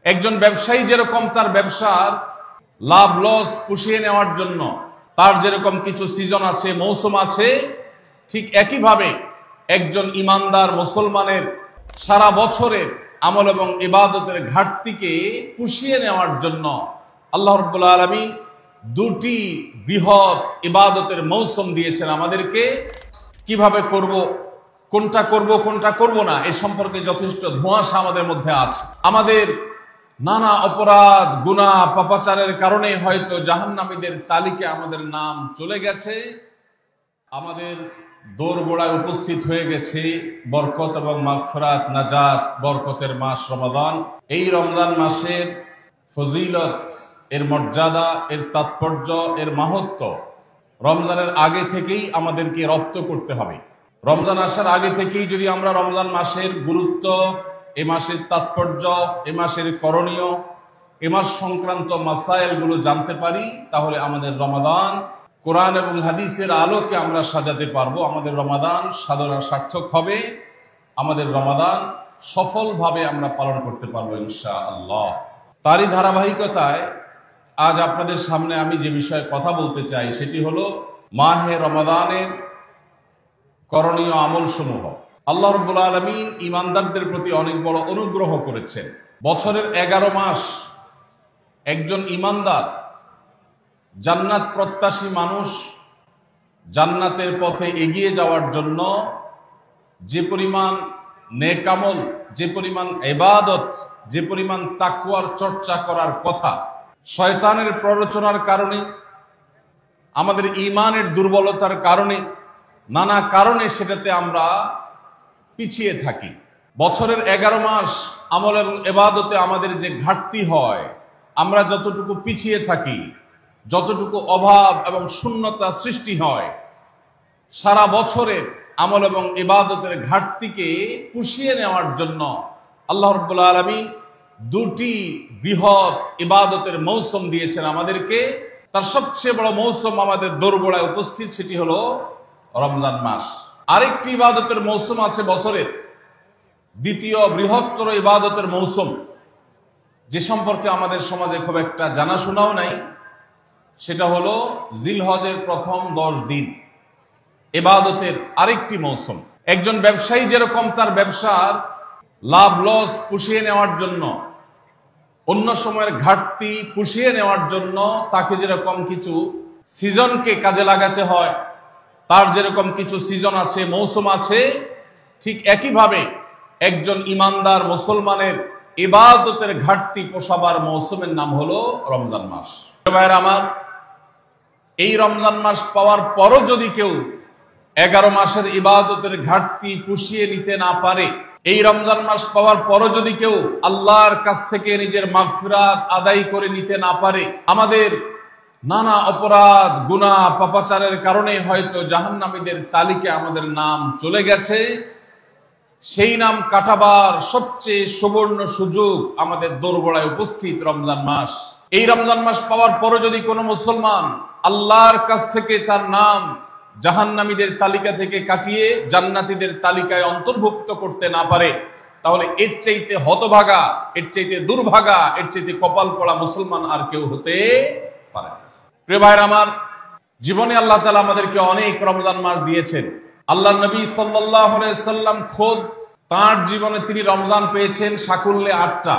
একজন ব্যবসায়ী যেরকম তার ব্যবসার লাভ লস পুষিয়ে নেওয়ার জন্য তার যেরকম কিছু সিজন আছে, মৌসুম আছে, ঠিক একইভাবে একজন ইমানদার মুসলমানের সারা বছরের আমল এবং ইবাদতের ঘাটতিকে পুষিয়ে নেওয়ার জন্য আল্লাহ রাব্বুল আলামিন দুটি বৃহৎ ইবাদতের মৌসুম দিয়েছেন আমাদেরকে। কিভাবে করব, কোনটা করব কোনটা করব না, এই সম্পর্কে যথেষ্ট ধোঁয়াশা আমাদের মধ্যে আছে। আমাদের নানা অপরাধ গুনাহ পাপাচারের কারণে হয়তো জাহান্নামীদের তালিকায় আমাদের নাম চলে গেছে। আমাদের দোরগোড়ায় উপস্থিত হয়ে গেছে বরকত এবং মাগফিরাত, নাজাত, বরকতের মাস রমাদান। এই রমজান মাসের ফজিলত, এর মর্যাদা, এর তাৎপর্য, এর মাহাত্ম্য রমজানের আগে থেকেই আমাদেরকে রপ্ত করতে হবে। রমজান আসার আগে থেকেই যদি আমরা রমজান মাসের গুরুত্ব, এ মাসের তাৎপর্য, এ মাসের করণীয়, এ মাস সংক্রান্ত মাসাইলগুলো জানতে পারি, তাহলে আমাদের রমাদান কোরআন এবং হাদিসের আলোকে আমরা সাজাতে পারবো। আমাদের রমাদান সাধনা সার্থক হবে, আমাদের রমাদান সফলভাবে আমরা পালন করতে পারবো ইনশাআল্লাহ। তারই ধারাবাহিকতায় আজ আপনাদের সামনে আমি যে বিষয়ে কথা বলতে চাই সেটি হলো মাহে রমাদানের করণীয় আমল সমূহ। আল্লাহ রাব্বুল আলামিন ঈমানদারদের প্রতি অনেক বড় অনুগ্রহ করেছেন। বছরের 11 মাস একজন ঈমানদার জান্নাত প্রত্যাশী মানুষ জান্নাতের পথে এগিয়ে যাওয়ার জন্য যে পরিমাণ নেক আমল, যে পরিমাণ ইবাদত, যে পরিমাণ তাকওয়ার চর্চা করার কথা, শয়তানের প্ররোচনার কারণে, আমাদের ঈমানের দুর্বলতার কারণে, নানা কারণে সেটাতে আমরা পিছিয়ে থাকি। বছরের 11 মাস আমল এবং ইবাদতে আমাদের যে ঘাটতি হয়, আমরা যতটুকু পিছিয়ে থাকি, যতটুকু অভাব এবং শূন্যতা সৃষ্টি হয়, সারা বছরের আমল এবং ইবাদতের ঘাটতিকে পুষিয়ে নেওয়ার জন্য আল্লাহ রাব্বুল আলামিন দুটি বৃহৎ ইবাদতের মৌসুম দিয়েছেন আমাদেরকে। তার সবচেয়ে বড় মৌসুম আমাদের দোরগোড়ায় উপস্থিত, সেটি হলো রমজান মাস। আরেকটি ইবাদতের মৌসুম আছে বছরের, দ্বিতীয় বৃহত্তর ইবাদতের মৌসুম, যে সম্পর্কে আমাদের সমাজে খুব একটা জানাশোনাও নাই, সেটা হলো জিলহজের প্রথম 10 দিন ইবাদতের আরেকটি মৌসুম। একজন ব্যবসায়ী যেরকম তার ব্যবসার লাভ লস পুষিয়ে নেওয়ার জন্য, অন্য সময়ের ঘাটতি পুষিয়ে নেওয়ার জন্য তাকে যেরকম কিছু সিজনকে কাজে লাগাতে হয়, তার যেরকম কিছু সিজন আছে, মৌসুম আছে, ঠিক একইভাবে একজন ইমানদার মুসলমানের ইবাদতের ঘাটতি পোষাবার মৌসুমের নাম হলো রমজান মাস। ভাইয়েরা আমার, এই রমজান মাস পাওয়ার পরও যদি কেউ 11 মাসের ইবাদতের ঘাটতি পুষিয়ে নিতে না পারে, এই রমজান মাস পাওয়ার পরও যদি কেউ আল্লাহর কাছ থেকে নিজের মাগফিরাত আদায় করে নিতে না পারে, আমাদের নানা অপরাধ গুনাহ পাপাচারের কারণে হয়তো জাহান্নামীদের তালিকায় আমাদের নাম চলে গেছে। সেই নাম কাটাবার সবচেয়ে সুবর্ণ সুযোগ আমাদের দোরগোড়ায় উপস্থিত রমজান মাস। এই রমজান মাস পাওয়ার পরও যদি কোনো মুসলমান আল্লাহর কাছ থেকে তার নাম জাহান্নামীদের তালিকা থেকে কাটিয়ে জান্নাতীদের তালিকায় অন্তর্ভুক্ত করতে না পারে, তাহলে এর চাইতে হতভাগা, এর চাইতে দুর্ভাগা, এর চাইতে কপাল পড়া মুসলমান আর কেউ হতে পারে না। প্রিয় ভাইরা আমার, জীবনে আল্লাহ তাআলা আমাদেরকে অনেক রমজান মাস দিয়েছেন। আল্লাহ নবী সাল্লাল্লাহু আলাইহি সাল্লাম খোদ তার জীবনে তিনি রমজান পেয়েছেন সাকুল্যে 8টা।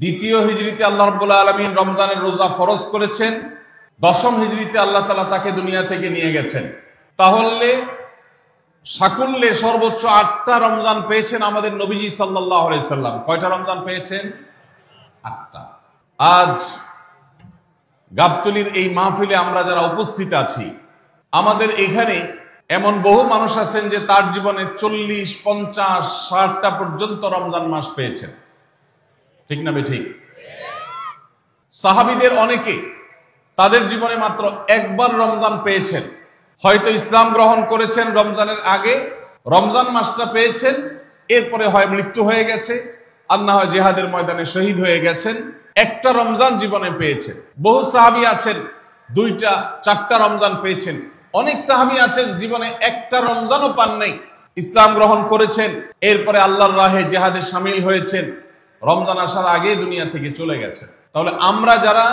দ্বিতীয় হিজরিতে আল্লাহ রাব্বুল আলামিন রমজানের রোজা ফরজ করেছেন। 10ম হিজরিতে আল্লাহ তাআলা তাকে দুনিয়া থেকে নিয়ে গেছেন। তাহলে সাকুল্যে সর্বোচ্চ 8টা রমজান পেয়েছেন আমাদের নবীজি সাল্লাল্লাহু আলাইহি সাল্লাম। কয়টা রমজান পেয়েছেন? 8টা। আজ গাবতলীর এই মাহফিলে আমরা যারা উপস্থিত আছি, আমাদের এখানে এমন বহু মানুষ আছেন যে তার জীবনে 40, 50, 60টা পর্যন্ত রমজান মাস পেয়েছেন। ঠিক না বেঠিক? সাহাবীদের অনেকে তাদের জীবনে মাত্র একবার রমজান পেয়েছেন। হয়তো ইসলাম গ্রহণ করেছেন রমজানের আগে, রমজান মাসটা পেয়েছেন, এরপরে হয় মৃত্যু হয়ে গেছে, আর না হয় জিহাদের ময়দানে শহীদ হয়ে গেছেন। একটা রমজান জীবনে পেয়েছেন। বহু সাহাবী আছেন 2টা, 4টা রমজান পেয়েছেন। অনেক সাহাবী আছেন জীবনে একটা রমজানও পান নাই, ইসলাম গ্রহণ করেছেন, এরপরে আল্লাহর রাহে জিহাদে শামিল হয়েছেন, রমজান আসার আগে দুনিয়া থেকে চলে গেছে। তাহলে আমরা যারা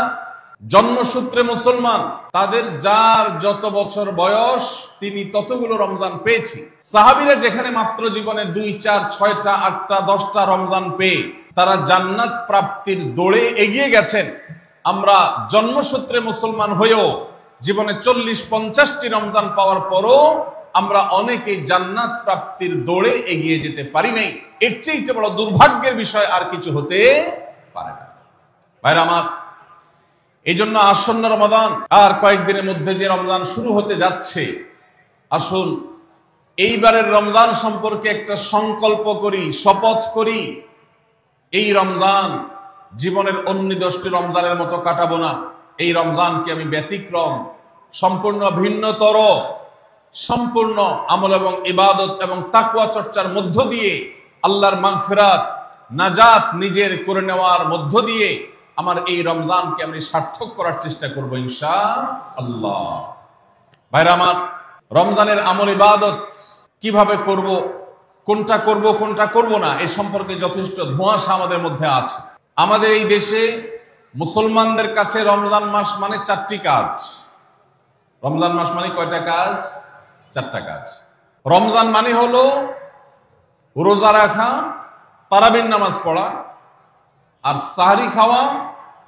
জন্মসূত্রে মুসলমান, তাদের যার যত বছর বয়স তিনি ততগুলো রমজান পেয়েছি। সাহাবীরা যেখানে মাত্র জীবনে 2, 4, 6টা, 8টা, 10টা রমজান পেয়ে তারা জান্নাত প্রাপ্তির দৌড়ে এগিয়ে গেছেন, আমরা জন্মসূত্রে মুসলমান হয়েও জীবনে 40-50টি রমজান পাওয়ার পরও আমরা অনেকেই জান্নাত প্রাপ্তির দৌড়ে এগিয়ে যেতে পারি নাই। এর চেয়ে বড় দুর্ভাগ্যের বিষয় আর কিছু হতে পারে না। ভাইরা আমার, এই জন্য আসন্ন রমাদান আর কয়েকদিনের মধ্যে যে রমজান শুরু হতে যাচ্ছে, আসুন এইবারের রমজান সম্পর্কে একটা সংকল্প করি, শপথ করি। এই রমজান জীবনের অন্য 10টি রমজানের মতো কাটাবো না। এই রমজানকে আমি ব্যতিক্রম, সম্পূর্ণ ভিন্নতর, সম্পূর্ণ আমল এবং ইবাদত এবং তাকওয়া চর্চার মধ্য দিয়ে আল্লাহর মাগফিরাত, নাজাত নিজের করে নেওয়ার মধ্য দিয়ে আমার এই রমজানকে আমি সার্থক করার চেষ্টা করব ইনশাআল্লাহ। ভাইরা আমার, রমজানের আমল ইবাদত কিভাবে করব, কোনটা করব কোনটা করব না, এই সম্পর্কে যথেষ্ট ধোঁয়াশা আমাদের মধ্যে আছে। আমাদের এই দেশে মুসলমানদের কাছে রমজান মাস মানে 4টি কাজ। রমজান মাস মানে কয়টা কাজ? 4টা কাজ। রমজান মানে হলো রোজা রাখা, তারাবির নামাজ পড়া, আর সাহরি খাওয়া,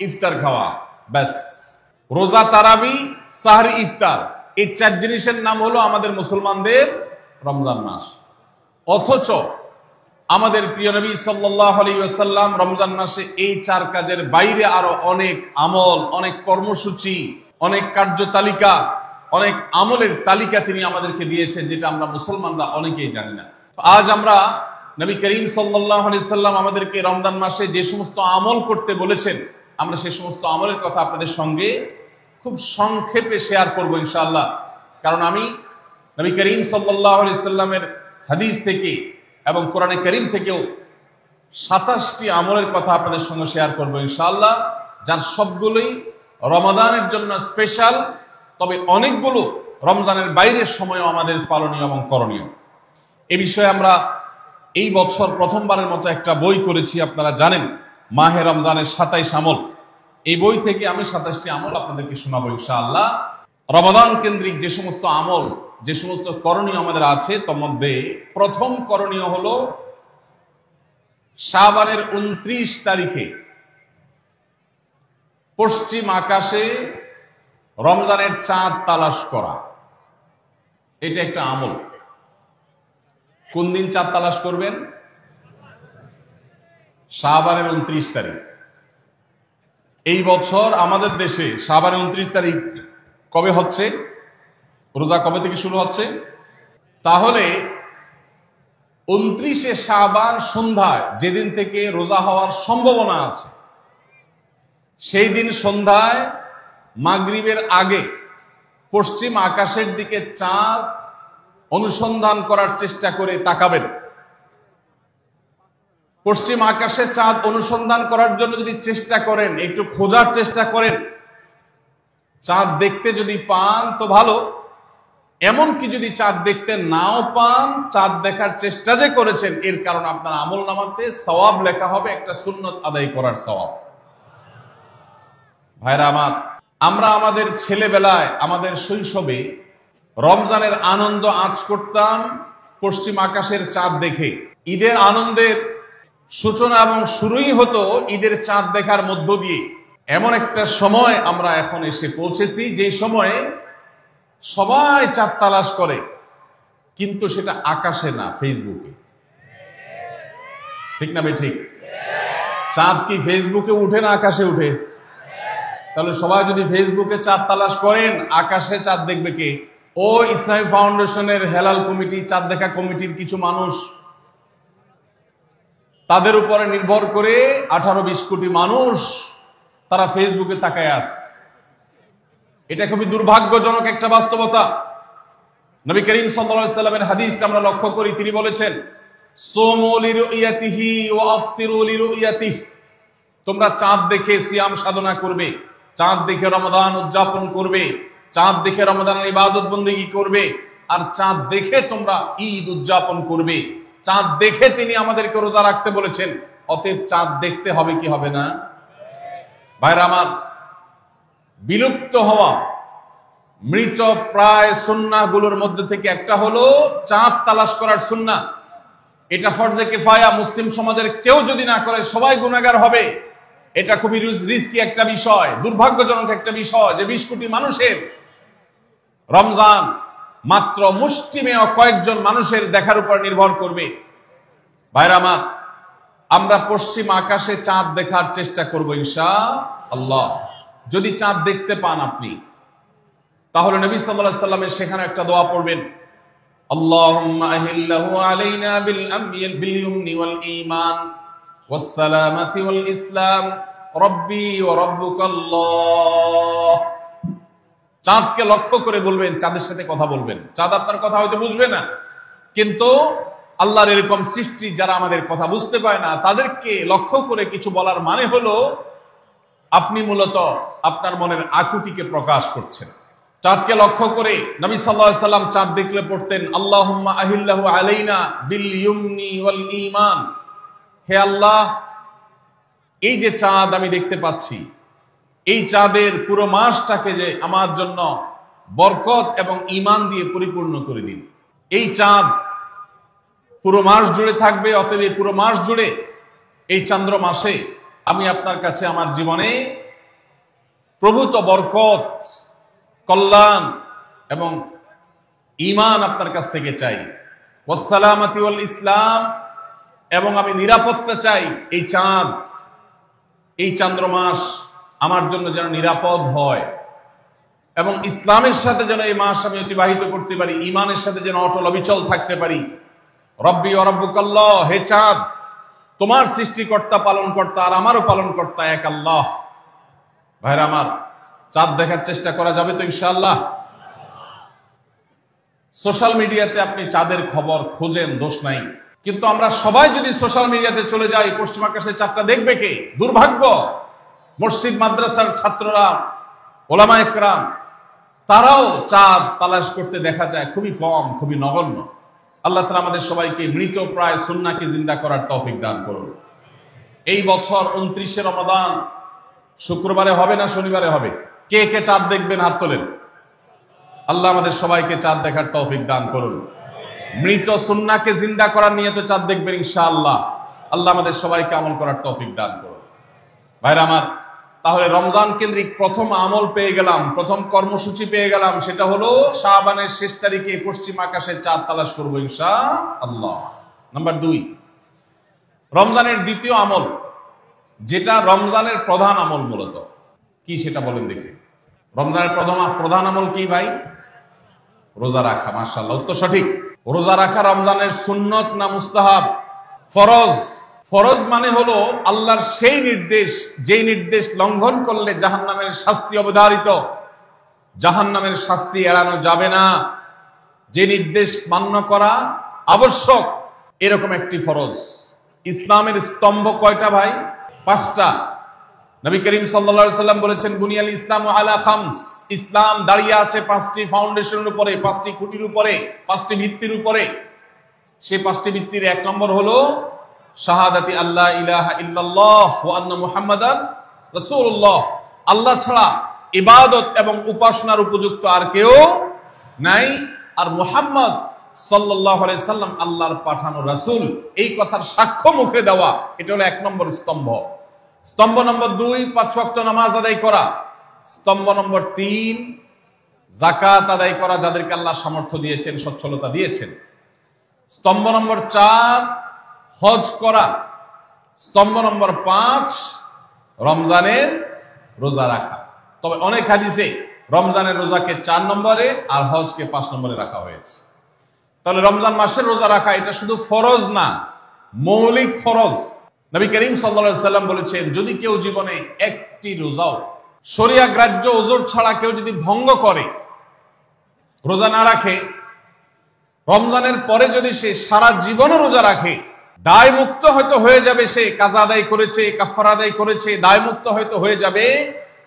ইফতার খাওয়া, ব্যাস। রোজা, তারাবি, সাহরি, ইফতার, এই 4 জিনিসের নাম হলো আমাদের মুসলমানদের রমজান মাস। অথচ আমাদের প্রিয় নবী সাল্লাল্লাহু আলাইহি ওয়াসাল্লাম রমজান মাসে এই 4 কাজের বাইরে আরো অনেক আমল, অনেক কর্মসূচি, অনেক কার্যতালিকা, অনেক আমলের তালিকা তিনি আমাদেরকে দিয়েছেন, যেটা আমরা মুসলমানরা অনেকেই জানি না। আজ আমরা নবী করিম সাল্লাল্লাহু আলাইহি সাল্লাম আমাদেরকে রমজান মাসে যে সমস্ত আমল করতে বলেছেন, আমরা সেই সমস্ত আমলের কথা আপনাদের সঙ্গে খুব সংক্ষেপে শেয়ার করব ইনশাআল্লাহ। কারণ আমি নবী করিম সাল্লাল্লাহু আলাইহি সাল্লামের হাদিস থেকে এবং কোরআনে কারীম থেকেও 27টি আমলের কথা আপনাদের সঙ্গে শেয়ার করব ইনশাআল্লাহ, যার সবগুলোই রমাদানের জন্য স্পেশাল, তবে অনেকগুলো রমজানের বাইরের সময়ও আমাদের পালনীয় এবং করণীয়। এ বিষয়ে আমরা এই বছর প্রথমবারের মতো একটা বই করেছি, আপনারা জানেন, মাহে রমজানের 27 আমল। এই বই থেকে আমি 27টি আমল আপনাদেরকে শোনাবো ইনশাআল্লাহ। রমাদান কেন্দ্রিক যে সমস্ত আমল, যে সমস্ত করণীয় আমাদের আছে, তার মধ্যে প্রথম করণীয় হলো শাবানের 29 তারিখে পশ্চিম আকাশে রমজানের চাঁদ তালাশ করা। এটা একটা আমল। কোন দিন চাঁদ তালাশ করবেন? শাবানের 29 তারিখ। এই বছর আমাদের দেশে শাবানের 29 তারিখ কবে হচ্ছে? রোজা কবে থেকে শুরু হচ্ছে? তাহলে 29শে শাবান সন্ধ্যায়, যেদিন থেকে রোজা হওয়ার সম্ভাবনা আছে, সেই দিন সন্ধ্যায় মাগরিবের আগে পশ্চিম আকাশের দিকে চাঁদ অনুসন্ধান করার চেষ্টা করে তাকাবেন। পশ্চিম আকাশে চাঁদ অনুসন্ধান করার জন্য যদি চেষ্টা করেন, একটু খোঁজার চেষ্টা করেন, চাঁদ দেখতে যদি পান তো ভালো, এমনকি যদি চাঁদ দেখতে নাও পান, চাঁদ দেখার চেষ্টা যে করেছেন এর কারণ আপনার আমল নামাতে সওয়াব লেখা হবে, একটা সুন্নত আদায় করার সওয়াব। ভাইরা আমার, আমরা আমাদের ছেলেবেলায়, আমাদের শৈশবে রমজানের আনন্দ আঁচ করতাম পশ্চিম আকাশের চাঁদ দেখে। ঈদের আনন্দের সূচনা এবং শুরুই হতো ঈদের চাঁদ দেখার মধ্য দিয়ে। এমন একটা সময় আমরা এখন এসে পৌঁছেছি, যে সময়ে সবাই চাঁদ তালাশ করে, কিন্তু সেটা আকাশে না, ফেসবুকে। ঠিক না ভাই? ঠিক। চাঁদ কি ফেসবুকে উঠে না আকাশে উঠে? তাহলে সবাই যদি ফেসবুকে চাঁদ তালাশ করেন, আকাশে চাঁদ দেখবে কে? ও ইসলামী ফাউন্ডেশনের হেলাল কমিটি, চাঁদ দেখা কমিটির কিছু মানুষ, তাদের উপরে নির্ভর করে 18-20 কোটি মানুষ তারা ফেসবুকে তাকায় আছে। এটা খুবই দুর্ভাগ্যজনক একটা বাস্তবতা। নবী করিম সাল্লাল্লাহু আলাইহি সাল্লামের হাদিসটা আমরা লক্ষ্য করি, তিনি বলেছেন, সুমু লিরুয়াতিহি ওয়া আফতিরু লিরুয়াতিহি, তোমরা চাঁদ দেখে সিয়াম সাধনা করবে, চাঁদ দেখে রমাদান উদযাপন করবে, চাঁদ দেখে রমাদানের ইবাদত বন্দেগী করবে, আর চাঁদ দেখে তোমরা ঈদ উদযাপন করবে। চাঁদ দেখে তিনি আমাদেরকে রোজা রাখতে বলেছেন, অতএব চাঁদ দেখতে হবে কি হবে না? ভাইরা আমার, বিলুপ্ত হওয়া মৃত প্রায় সুন্নাহগুলোর মধ্যে থেকে একটা হলো চাঁদ তালাশ করার সুন্নাহ। এটা ফরজে কিফায়া, মুসলিম সমাজের কেউ যদি না করে সবাই গুনাহগার হবে। এটা খুবই রিস্কি একটা বিষয়, দুর্ভাগ্যজনক একটা বিষয় যে 20 কোটি মানুষের রমজান মাত্র মুষ্টিমেয় কয়েকজন মানুষের দেখার উপর নির্ভর করবে। ভাইরা আমার, আমরা পশ্চিম আকাশে চাঁদ দেখার চেষ্টা করব ইনশাআল্লাহ। যদি চাঁদ দেখতে পান আপনি, তাহলে নবী সাল্লাল্লাহু আলাইহি সাল্লামের সেখানে একটা দোয়া পড়বেন, আল্লাহুম্মা আহিল্লাহু আলাইনা বিল ইয়ুমনি ওয়াল ঈমান ওয়াস সালামাতি ওয়াল ইসলাম রব্বি ওয়া রাব্বুকাল্লাহ। চাঁদকে লক্ষ্য করে বলবেন, চাঁদের সাথে কথা বলবেন। চাঁদ আপনার কথা হয়তো বুঝবে না, কিন্তু আল্লাহর এরকম সৃষ্টি যারা আমাদের কথা বুঝতে পায় না, তাদেরকে লক্ষ্য করে কিছু বলার মানে হলো আপনি মূলত আপনার মনের আকুতিকে প্রকাশ করছেন। চাঁদকে লক্ষ্য করে নবী সাল্লাল্লাহু আলাইহি সাল্লাম চাঁদ দেখলে পড়তেন, আল্লাহুম্মা আহিল্লাহু আলাইনা বিল ইয়ুমনি ওয়াল ঈমান। হে আল্লাহ, এই যে চাঁদ আমি দেখতে পাচ্ছি, এই চাঁদের পুরো মাসটাকে যে আমার জন্য বরকত এবং ঈমান দিয়ে পরিপূর্ণ করে দিন। এই চাঁদ পুরো মাস জুড়ে থাকবে, অতএব পুরো মাস জুড়ে এই চন্দ্র মাসে আমি আপনার কাছে আমার জীবনে প্রভূত বরকত, কল্যাণ এবং ঈমান আপনার কাছ থেকে চাই। ওয়াসসালামাতি ওয়াল ইসলাম, এবং আমি নিরাপত্তা চাই। এই চাঁদ, এই চন্দ্র মাস আমার জন্য যেন নিরাপদ হয় এবং ইসলামের সাথে যেন এই মাস আমি অতিবাহিত করতে পারি, ঈমানের সাথে যেন অটল অবিচল থাকতে পারি। রব্বি ওয়া রাব্বুকাল্লাহ, হে চাঁদ, তোমার সৃষ্টিকর্তা পালনকর্তা আর আমারও পালনকর্তা এক আল্লাহ। ভাইরা আমার, চাঁদ দেখার চেষ্টা করা যাবে তো ইনশাআল্লাহ? সোশ্যাল মিডিয়াতে আপনি চাঁদের খবর খোঁজেন, দোষ নাই, কিন্তু আমরা সবাই যদি সোশ্যাল মিডিয়াতে চলে যাই, পশ্চিম আকাশে চাঁদটা দেখবে কে? দুর্ভাগ্য। মসজিদ মাদ্রাসার ছাত্ররা, ওলামা একরাম, তারাও চাঁদ তালাশ করতে দেখা যায় খুবই কম, খুবই নগণ্য। আল্লাহ তাআলা আমাদের সবাইকে মৃত প্রায় সুন্নাহকে জিন্দা করার তৌফিক দান করুন। এই বছর 29শে রমাদান শুক্রবারে হবে না শনিবারে হবে? কে কে চাঁদ দেখবেন হাত তোলেন। আল্লাহ আমাদের সবাইকে চাঁদ দেখার তৌফিক দান করুন। মৃত সুন্নাহকে জিন্দা করার নিয়তে চাঁদ দেখবেন ইনশাআল্লাহ। আল্লাহ আমাদের সবাইকে আমল করার তৌফিক দান করুন। ভাইরা আমার, তাহলে রমজান কেন্দ্রিক প্রথম আমল পেয়ে গেলাম, প্রথম কর্মসূচি পেয়ে গেলাম, সেটা হলো শাবানের শেষ তারিখে পশ্চিম আকাশে চাঁদ তালাশ করবো ইনশাআল্লাহ। নাম্বার 2, রমজানের দ্বিতীয় আমল, যেটা রমজানের প্রধান আমল মূলত কি সেটা বলেন দেখি। রমজানের প্রধান আমল কি ভাই? রোজা রাখা। মাশাআল্লাহ, উত্তর সঠিক। রোজা রাখা রমজানের সুন্নত না মুস্তাহাব? ফরজ। ফরজ মানে হলো আল্লাহর সেই নির্দেশ, যেই নির্দেশ লঙ্ঘন করলে জাহান্নামের শাস্তি অবধারিত, জাহান্নামের শাস্তি এড়ানো যাবে না, যে নির্দেশ মান্য করা আবশ্যক, এরকম একটি ফরজ। ইসলামের স্তম্ভ কয়টা ভাই? 5টা। নবী করিম সাল্লাল্লাহু আলাইহি সাল্লাম বলেছেন, বুনিয়াল ইসলামু আলা খামস। ইসলাম দাঁড়িয়ে আছে 5টি ফাউন্ডেশনের উপরে, 5টি খুঁটির উপরে, 5টি ভিত্তির উপরে। সেই 5টি ভিত্তির 1 নম্বর হলো শাহাদাতি আল্লাহ ইলাহা ইল্লাল্লাহ ওয়া আন্না মুহাম্মাদান রাসূলুল্লাহ। আল্লাহ ছাড়া ইবাদত এবং উপাসনার উপযুক্ত আর কেউ নাই, আর মুহাম্মদ সাল্লাল্লাহু আলাইহি সাল্লাম আল্লাহর পাঠানো রাসূল, এই কথার সাক্ষ্য মুখে দেওয়া, এটা হলো 1 নম্বর স্তম্ভ। স্তম্ভ নম্বর 2, 5 ওয়াক্ত নামাজ আদায় করা। স্তম্ভ নম্বর 3, যাকাত আদায় করা, যাদেরকে আল্লাহ সামর্থ্য দিয়েছেন, সচ্ছলতা দিয়েছেন। স্তম্ভ নম্বর 4, হজ করা। স্তম্ভ নম্বর 5, রমজানের রোজা রাখা। তবে অনেক হাদিসে রমজানের রোজাকে 4 নম্বরে আর হজকে 5 নম্বরে রাখা হয়েছে। তাহলে রমজান মাসের রোজা রাখা এটা শুধু ফরজ না, মৌলিক ফরজ। নবী করিম সাল্লাল্লাহু আলাইহি সাল্লাম বলেছেন, যদি কেউ জীবনে একটি রোজাও শরিয়া গ্রাহ্য ওযর ছাড়া কেউ যদি ভঙ্গ করে, রোজা না রাখে, রমজানের পরে যদি সে সারা জীবনও রোজা রাখে, দায় মুক্ত হয়তো হয়ে যাবে। সে কাজা আদায় করেছে, কাফারা আদায় করেছে, দায় মুক্ত হয়তো হয়ে যাবে,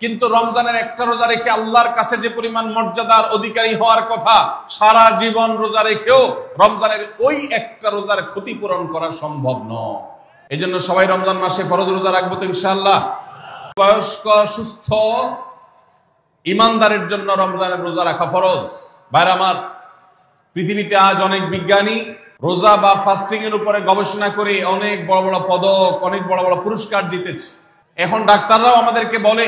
কিন্তু রমজানের একটা রোজা রেখে আল্লাহর কাছে যে পরিমাণ মর্যাদার অধিকারী হওয়ার কথা, সারা জীবন রোজা রেখেও রমজানের ওই একটা রোজার ক্ষতিপূরণ করা সম্ভব নয়। এই জন্য সবাই রমজান মাসে ফরজ রোজা রাখবো তো ইনশাআল্লাহ। বয়স্ক সুস্থ ইমানদারের জন্য রমজানের রোজা রাখা ফরজ। ভাইরা আমার, পৃথিবীতে আজ অনেক বিজ্ঞানী রোজা বা ফাস্টিং এর উপরে গবেষণা করে অনেক বড় বড় পদক, অনেক বড় বড় পুরস্কার জিতেছে। এখন ডাক্তাররাও আমাদেরকে বলে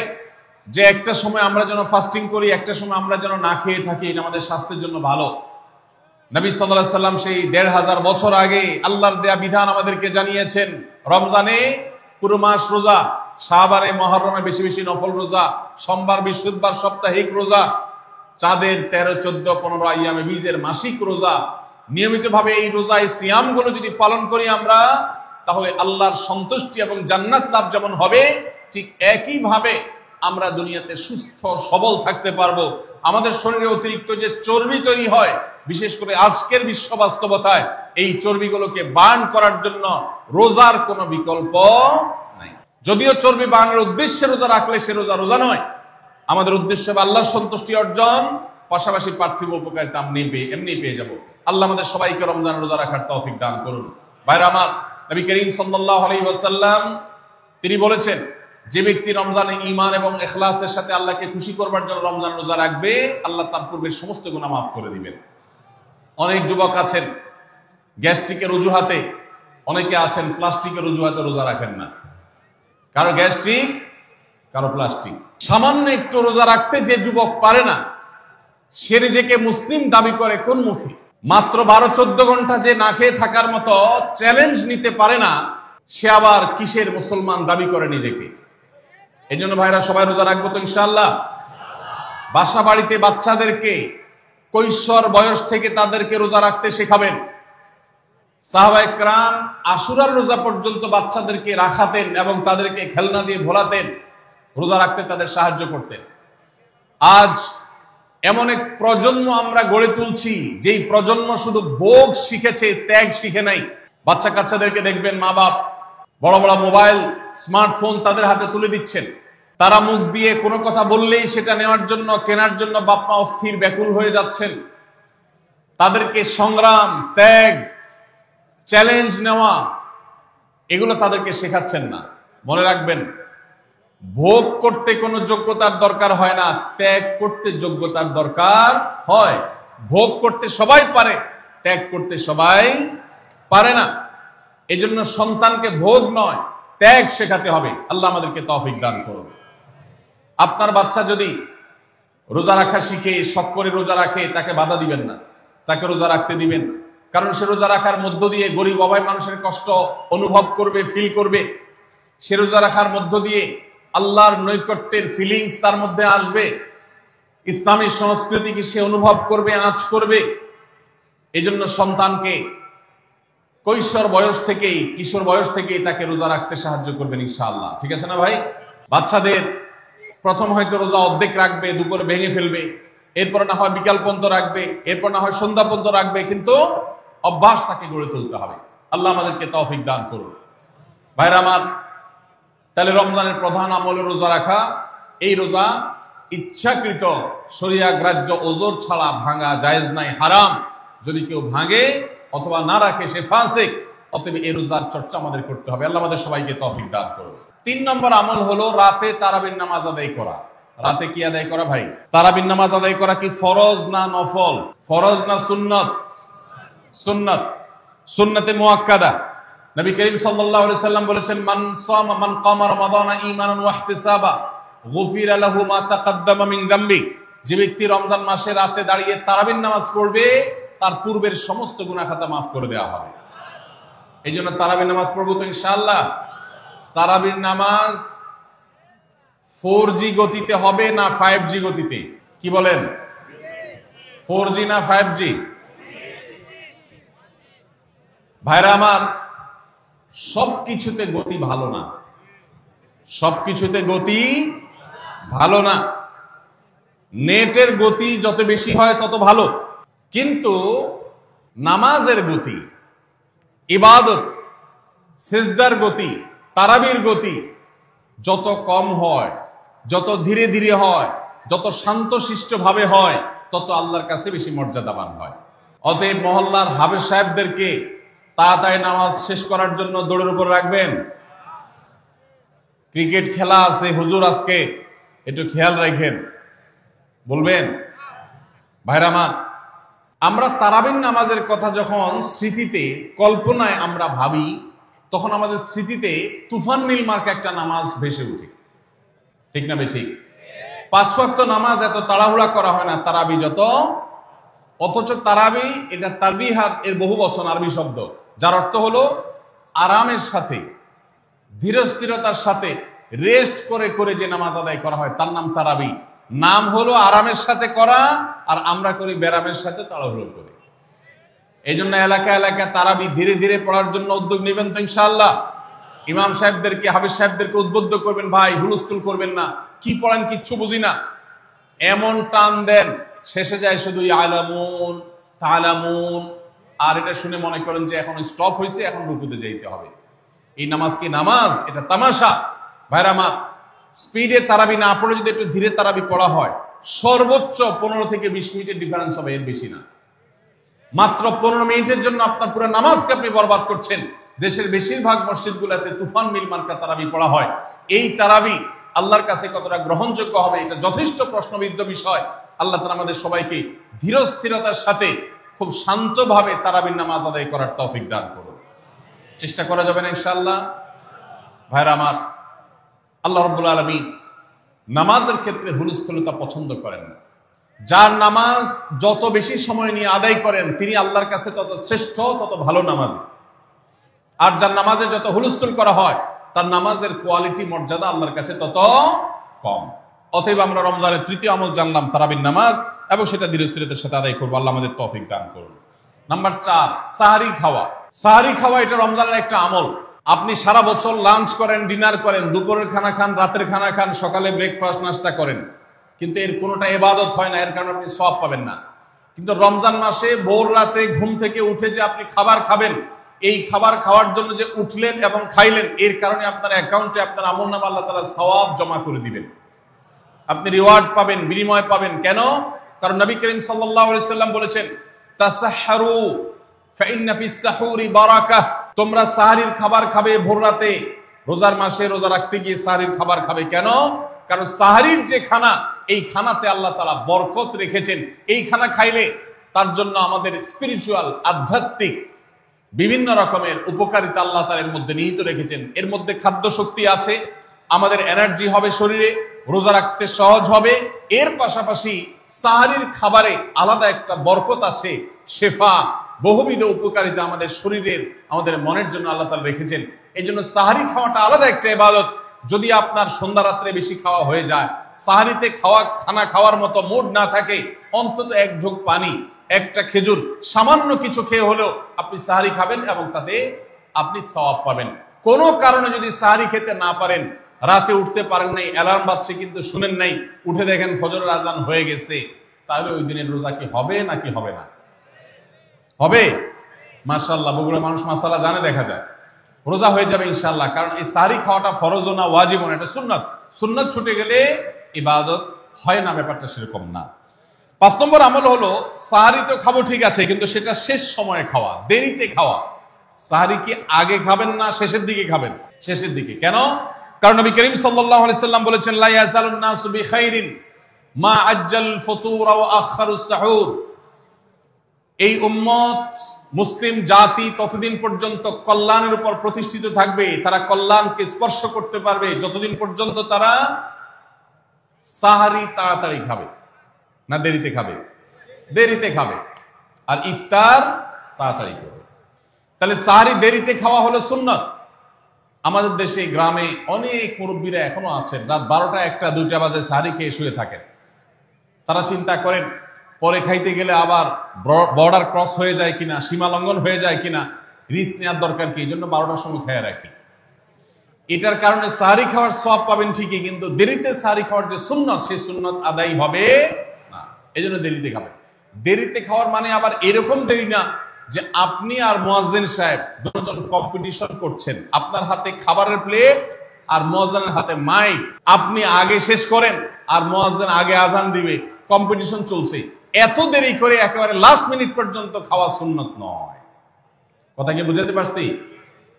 যে একটা সময় আমরা যেন ফাস্টিং করি, একটা সময় আমরা যেন না খেয়ে থাকি, এটা আমাদের স্বাস্থ্যের জন্য ভালো। নবী সাল্লাল্লাহু আলাইহি সাল্লাম সেই ১৫০০ বছর আগে আল্লাহর দেয়া বিধান আমাদেরকে জানিয়েছেন। রমজানে পুরো মাস রোজা, শাবানে মুহররমে বেশি বেশি নফল রোজা, সোমবার বৃহস্পতিবার সাপ্তাহিক রোজা, চাঁদের ১৩, ১৪, ১৫ আইয়ামে বীজের মাসিক রোজা। নিয়মিতভাবে এই রোজায় সিয়ামগুলো যদি পালন করি আমরা, তাহলে আল্লাহর সন্তুষ্টি এবং জান্নাত লাভ যেমন হবে, ঠিক একইভাবে আমরা দুনিয়াতে সুস্থ সবল থাকতে পারবো। আমাদের শরীরে অতিরিক্ত যে চর্বি তৈরি হয়, বিশেষ করে আজকের বিশ্ব বাস্তবতায়, এই চর্বিগুলোকে বার্ন করার জন্য রোজার কোনো বিকল্প নাই। যদিও চর্বি বার্নের উদ্দেশ্যে রোজা রাখলে সে রোজা রোজা নয়। আমাদের উদ্দেশ্য হবে আল্লাহর সন্তুষ্টি অর্জন, পাশাপাশি পার্থিব উপকারিতা এমনি পেয়ে যাব। আল্লাহ আমাদের সবাইকে রমজান রোজা রাখার তৌফিক দান করুন। ভাইরা আমার, নবী করিম সাল্লাল্লাহু আলাইহি ওয়াসাল্লাম তিনি বলেছেন, যে ব্যক্তি রমজানে ঈমান এবং ইখলাসের সাথে আল্লাহকে খুশি করবার জন্য রমজান রোজা রাখবে, আল্লাহ তার পূর্বের সমস্ত গুনাহ মাফ করে দিবেন। অনেক যুবক আছেন গ্যাস্ট্রিকের অজুহাতে, অনেকে আছেন প্লাস্টিকের অজুহাতে রোজা রাখেন না। কারো গ্যাস্ট্রিক, কারো প্লাস্টিক। সামান্য একটু রোজা রাখতে যে যুবক পারে না, সে নিজেকে মুসলিম দাবি করে কোন মুখে? মাত্র ১২-১৪ ঘন্টা যে না খেয়ে থাকার মতো চ্যালেঞ্জ নিতে পারে না, সে আবার কিসের মুসলমান দাবি করে নিজেকে? এই জন্য ভাইরা সবাই রোজা রাখবো তো ইনশাআল্লাহ। বাসা বাড়িতে বাচ্চাদেরকে কৈশোর বয়স থেকে তাদেরকে রোজা রাখতে শেখাবেন। সাহাবায়ে কেরাম আশুরার রোজা পর্যন্ত বাচ্চাদেরকে রাখাতেন এবং তাদেরকে খেলনা দিয়ে ভোলাতেন, রোজা রাখতে তাদের সাহায্য করতেন। আজ এমন এক প্রজন্ম আমরা গড়ে তুলছি, যেই প্রজন্ম শুধু ভোগ শিখেছে, ত্যাগ শিখে নাই। বাচ্চা কাচ্চাদেরকে দেখবেন মা বাপ বড় বড় মোবাইল, স্মার্টফোন তাদের হাতে তুলে দিচ্ছেন। তারা মুখ দিয়ে কোনো কথা বললেই সেটা নেওয়ার জন্য, কেনার জন্য বাপ মা অস্থির ব্যাকুল হয়ে যাচ্ছেন। তাদেরকে সংগ্রাম, ত্যাগ, চ্যালেঞ্জ নেওয়া, এগুলো তাদেরকে শেখাচ্ছেন না। মনে রাখবেন, ভোগ করতে কোনো যোগ্যতার দরকার হয় না, ত্যাগ করতে যোগ্যতার দরকার হয়। ভোগ করতে সবাই পারে, ত্যাগ করতে সবাই পারে না। এজন্য সন্তানকে ভোগ নয়, ত্যাগ শেখাতে হবে। আল্লাহ আমাদেরকে তৌফিক দান করুন। আপনার বাচ্চা যদি রোজা রাখা শিখে, শখ করে রোজা রাখে, তাকে বাধা দিবেন না, তাকে রোজা রাখতে দিবেন। কারণ সে রোজা রাখার মধ্য দিয়ে গরিব অভাব মানুষের কষ্ট অনুভব করবে, ফিল করবে। সে রোজা রাখার মধ্য দিয়ে আল্লাহর নৈকট্যের ফিলিংস তার মধ্যে আসবে, ইসলামী সংস্কৃতিকে সে অনুভব করবে, আঁচ করবে। এই জন্য সন্তানকে কৈশোর বয়স থেকেই, কিশোর বয়স থেকেই তাকে রোজা রাখতে সাহায্য করবেন ইনশাআল্লাহ। ঠিক আছে না ভাই? বাচ্চাদের প্রথম হয়তো রোজা অর্ধেক রাখবে, দুপুরে ভেঙে ফেলবে, এরপর না হয় বিকাল পর্যন্ত রাখবে, এরপর না হয় সন্ধ্যা পর্যন্ত রাখবে, কিন্তু অভ্যাস তাকে গড়ে তুলতে হবে। আল্লাহ আমাদেরকে তৌফিক দান করুন। ভাইরা আমার, তাহলে রমজানের প্রধান আমল রোজা রাখা। এই রোজা ইচ্ছাকৃত শরিয়া গ্রাহ্য ওজর ছাড়া ভাঙা জায়েজ নাই, হারাম। যদি কেউ ভাঙে অথবা না রাখে সে ফাসিক। অতএব এই রোজার চর্চা আমাদের করতে হবে। আল্লাহ আমাদের সবাইকে তৌফিক দান করুন। ৩ নম্বর আমল হলো রাতে তারাবির নামাজ আদায় করা। রাতে কি আদায় করা ভাই? তারাবির নামাজ আদায় করা কি ফরজ না নফল? ফরজ না সুন্নত? সুন্নত, সুন্নতে মুআক্কাদা। নবী করিম সাল্লাল্লাহু আলাইহি সাল্লাম বলেছেন, মান সামা মান কামা রমাদানা ঈমানান ওয়া ইহতিসাবা গুফিরা লাহু মা তাকাদ্দামা মিন যামবি। যে ব্যক্তি রমজান মাসে রাতে দাঁড়িয়ে তারাবির নামাজ পড়বে, তার পূর্বের সমস্ত গুনাহ খাতা মাফ করে দেওয়া হবে। এই জন্য তারাবির নামাজ পড়বো তো ইনশাআল্লাহ। তারাবির নামাজ 4G গতিতে হবে না 5G গতিতে? কি বলেন? 4G না 5G? ভাইরা আমার, সবকিছুতে গতি ভালো না, সবকিছুতে গতি ভালো না। নেটের গতি যত বেশি হয় তত ভালো, কিন্তু নামাজের গতি, ইবাদত, সিজদার গতি, তারাবির গতি যত কম হয়, যত ধীরে ধীরে হয়, যত শান্তশিষ্ট ভাবে হয়, তত আল্লাহর কাছে বেশি মর্যাদাবান হয়। অতএব মহল্লার হাফেজ সাহেবদেরকে তাড়াতাড়ি নামাজ শেষ করার জন্য দৌড়ের উপর রাখবেন। ক্রিকেট খেলা আছে হুজুর আজকে, একটু খেয়াল রাখেন, বলবেন। ভাইরা আমার, আমরা তারাবির নামাজের কথা যখন স্মৃতিতে কল্পনায় আমরা ভাবি, তখন আমাদের স্মৃতিতে তুফান মিল মার্কা একটা নামাজ ভেসে উঠে, ঠিক না ঠিক? 5 ওয়াক্ত নামাজ এত তাড়াহুড়া করা হয় না তারাবি যত, অথচ তারাবি এটা তারবিহাত এর বহু বচন আরবি শব্দ, যার অর্থ হলো আরামের সাথে, ধীরস্থিরতার সাথে, রেস্ট করে করে যে নামাজ আদায় করা হয় তার নাম তারাবি। নাম হলো আরামের সাথে করা, আর আমরা করি ব্যারামের সাথে তাড়াহুড়ো করে। এই জন্য এলাকা এলাকায় তারাবি ধীরে ধীরে পড়ার জন্য উদ্যোগ নেবেন তো ইনশাআল্লাহ। ইমাম সাহেবদেরকে, হাফেজ সাহেবদেরকে উদ্বুদ্ধ করবেন, ভাই হুলস্থুল করবেন না, কি পড়েন কিচ্ছু বুঝি না, এমন টান দেন শেষে যায় শুধু ইয়ালামুন তালামুন, আর এটা শুনে মনে করেন যে এখন স্টপ হয়েছে, এখন রুকুতে যাইতে হবে। এই নামাজ কি নামাজ? এটা তামাশা। ভাইরা আমার, স্পিডে তারাবি না পড়ে যদি একটু ধীরে তারাবি পড়া হয়, সর্বোচ্চ 15 থেকে 20 মিনিটের ডিফারেন্স হবে, এর বেশি না। মাত্র 15 মিনিটের জন্য আপনার পুরো নামাজকে আপনি বরবাদ করছেন। দেশের বেশিরভাগ মসজিদগুলোতে তুফান মিল মার্কা তারাবি পড়া হয়। এই তারাবি আল্লাহর কাছে কতটা গ্রহণযোগ্য হবে, এটা যথেষ্ট প্রশ্নবিদ্ধ বিষয়। আল্লাহ তাআলা আমাদের সবাইকে ধীরস্থিরতার সাথে খুব শান্তভাবে তারাবির নামাজ আদায় করার তৌফিক দান করুন। চেষ্টা করা যাবে না ইনশাআল্লাহ। ভাইরা আমার, আল্লাহ রাব্বুল আলামিন নামাজের ক্ষেত্রে হুলস্থুলতা পছন্দ করেন না। যার নামাজ যত বেশি সময় নিয়ে আদায় করেন তিনি আল্লাহর কাছে তত শ্রেষ্ঠ, তত ভালো নামাজি। আর যার নামাজে যত হুলস্থুল করা হয় তার নামাজের কোয়ালিটি, মর্যাদা আল্লাহর কাছে তত কম। অতএব আমরা রমজানের তৃতীয় আমল জানলাম তারাবির নামাজ, এবং সেটা ধীরস্থিরতার সাথে আদায় করবো। আল্লাহ আমাদের তৌফিক দান করুন। নাম্বার 4, সাহারি খাওয়া। সাহারি খাওয়া এটা রমজানের একটা আমল। আপনি সারা বছর লাঞ্চ করেন, ডিনার করেন, দুপুরের খানা খান, রাতের খানা খান, সকালে ব্রেকফাস্ট নাস্তা করেন, কিন্তু এর কোনোটা ইবাদত হয় না, এর কারণে আপনি সওয়াব পাবেন না। কিন্তু রমজান মাসে ভোর রাতে ঘুম থেকে উঠে যে আপনি খাবার খাবেন, এই খাবার খাওয়ার জন্য যে উঠলেন এবং খাইলেন, এর কারণে আপনার অ্যাকাউন্টে আপনার আমলনামা আল্লাহ তাআলা সওয়াব জমা করে দিবেন। আপনি রিওয়ার্ড পাবেন, বিনিময় পাবেন। কেন? কারণ নবী করিম সাল্লাল্লাহু আলাইহি সাল্লাম বলেছেন, তাসাহহারু ফাইন্না ফিস সাহুরি বারাকাহ। তোমরা সাহরির খাবার খাবে ভোর রাতে। রোজার মাসে রোজা রাখতে গিয়ে সাহরির খাবার খাবে। কেন? কারণ সাহরির যে খানা, এই খানাতে আল্লাহ তাআলা বরকত রেখেছেন। এই খানা খাইলে তার জন্য আমাদের স্পিরিচুয়াল, আধ্যাত্মিক বিভিন্ন রকমের উপকারিতা আল্লাহ তাআলা এর মধ্যে নিহিত রেখেছেন। এর মধ্যে খাদ্য শক্তি আছে, আমাদের এনার্জি হবে শরীরে, রোজা রাখতে সহজ হবে। এর পাশাপাশি সাহরির খাবারে আলাদা একটা বরকত আছে, শেফা, বহুবিধ উপকারিতা আমাদের শরীরের, আমাদের মনের জন্য আল্লাহ তাআলা রেখেছেন। এই জন্য সাহরি খাওয়াটা আলাদা একটা ইবাদত। যদি আপনার সন্ধ্যা রাত্রে বেশি খাওয়া হয়ে যায়, সাহরিতে খানা খাওয়ার মতো মুড না থাকে, অন্তত এক ঢোক পানি, একটা খেজুর, সামান্য কিছু খেয়ে হলেও আপনি সাহরি খাবেন এবং তাতে আপনি সওয়াব পাবেন। কোনো কারণে যদি সাহরি খেতে না পারেন, রাতে উঠতে পারেন নাই, অ্যালার্ম বাজছে কিন্তু শুনেন নাই, উঠে দেখেন ফজরের আজান হয়ে গেছে, তাহলে ওই দিনের রোজা কি হবে নাকি হবে না? হবে। মাশাআল্লাহ, বগুড়ার মানুষ মাসালা জানে, দেখা যায় রোজা হয়ে যাবে ইনশাআল্লাহ। কারণ এই সাহরি খাওয়াটা ফরজও না, ওয়াজিবও না, এটা সুন্নাত। সুন্নাত ছুটে গেলে ইবাদত হয় না, ব্যাপারটা সেরকম না। 5 নম্বর আমল হলো, সাহরি তো খাবো ঠিক আছে, কিন্তু সেটা শেষ সময়ে খাওয়া, দেরিতে খাওয়া। সাহরি কি আগে খাবেন না শেষের দিকে খাবেন? শেষের দিকে। কেন? কারণ নবী করিম সাল্লাল্লাহু আলাইহি সাল্লাম বলেছেন, লা ইয়াজালুন নাসু বিখাইরিন মা আজ্জাল ফুতুর ওয়া আখারুস সাহুর। এই উম্মত, মুসলিম জাতি ততদিন পর্যন্ত কল্যাণের উপর প্রতিষ্ঠিত থাকবে, তারা কল্যাণকে স্পর্শ করতে পারবে যতদিন পর্যন্ত তারা সাহারি তাড়াতাড়ি খাবে, না দেরিতে খাবে? দেরিতে খাবে। আর ইফতার তাড়াতাড়ি করবে। তাহলে সাহারি দেরিতে খাওয়া হলো সুন্নাত। আমাদের দেশে গ্রামে অনেক মুরব্বীরা এখনো আছেন, রাত 12টা, 1টা, 2টা বাজে সাহারি খেয়ে শুয়ে থাকেন। তারা চিন্তা করেন পরে খাইতে গেলে আবার বর্ডার ক্রস হয়ে যায় কিনা, সীমা লঙ্ঘন হয়ে যায় কিনা, রিস্ক নেওয়ার দরকার কি, এই জন্য 12টার সময় খেয়ে রাখি। এটার কারণে সাহারি খাওয়ার সওয়াব পাবেন ঠিকই, কিন্তু দেরিতে সাহারি খাওয়ার যে সুন্নত, সেই সুন্নত আদায় হবে না। এই জন্য দেরিতে খাবেন। দেরিতে খাওয়ার মানে আবার এরকম দেরি না যে আপনি আর মুয়াজ্জিন সাহেব দুজন কম্পিটিশন করছেন, আপনার হাতে খাবারের প্লেট আর মুয়াজ্জিনের হাতে মাইক, আপনি আগে শেষ করেন আর মুয়াজ্জিন আগে আজান দিবে, কম্পিটিশন চলছে। এত দেরি করে একেবারে লাস্ট মিনিট পর্যন্ত খাওয়া সুন্নত নয়। কথা কি বুঝাতে পারছি?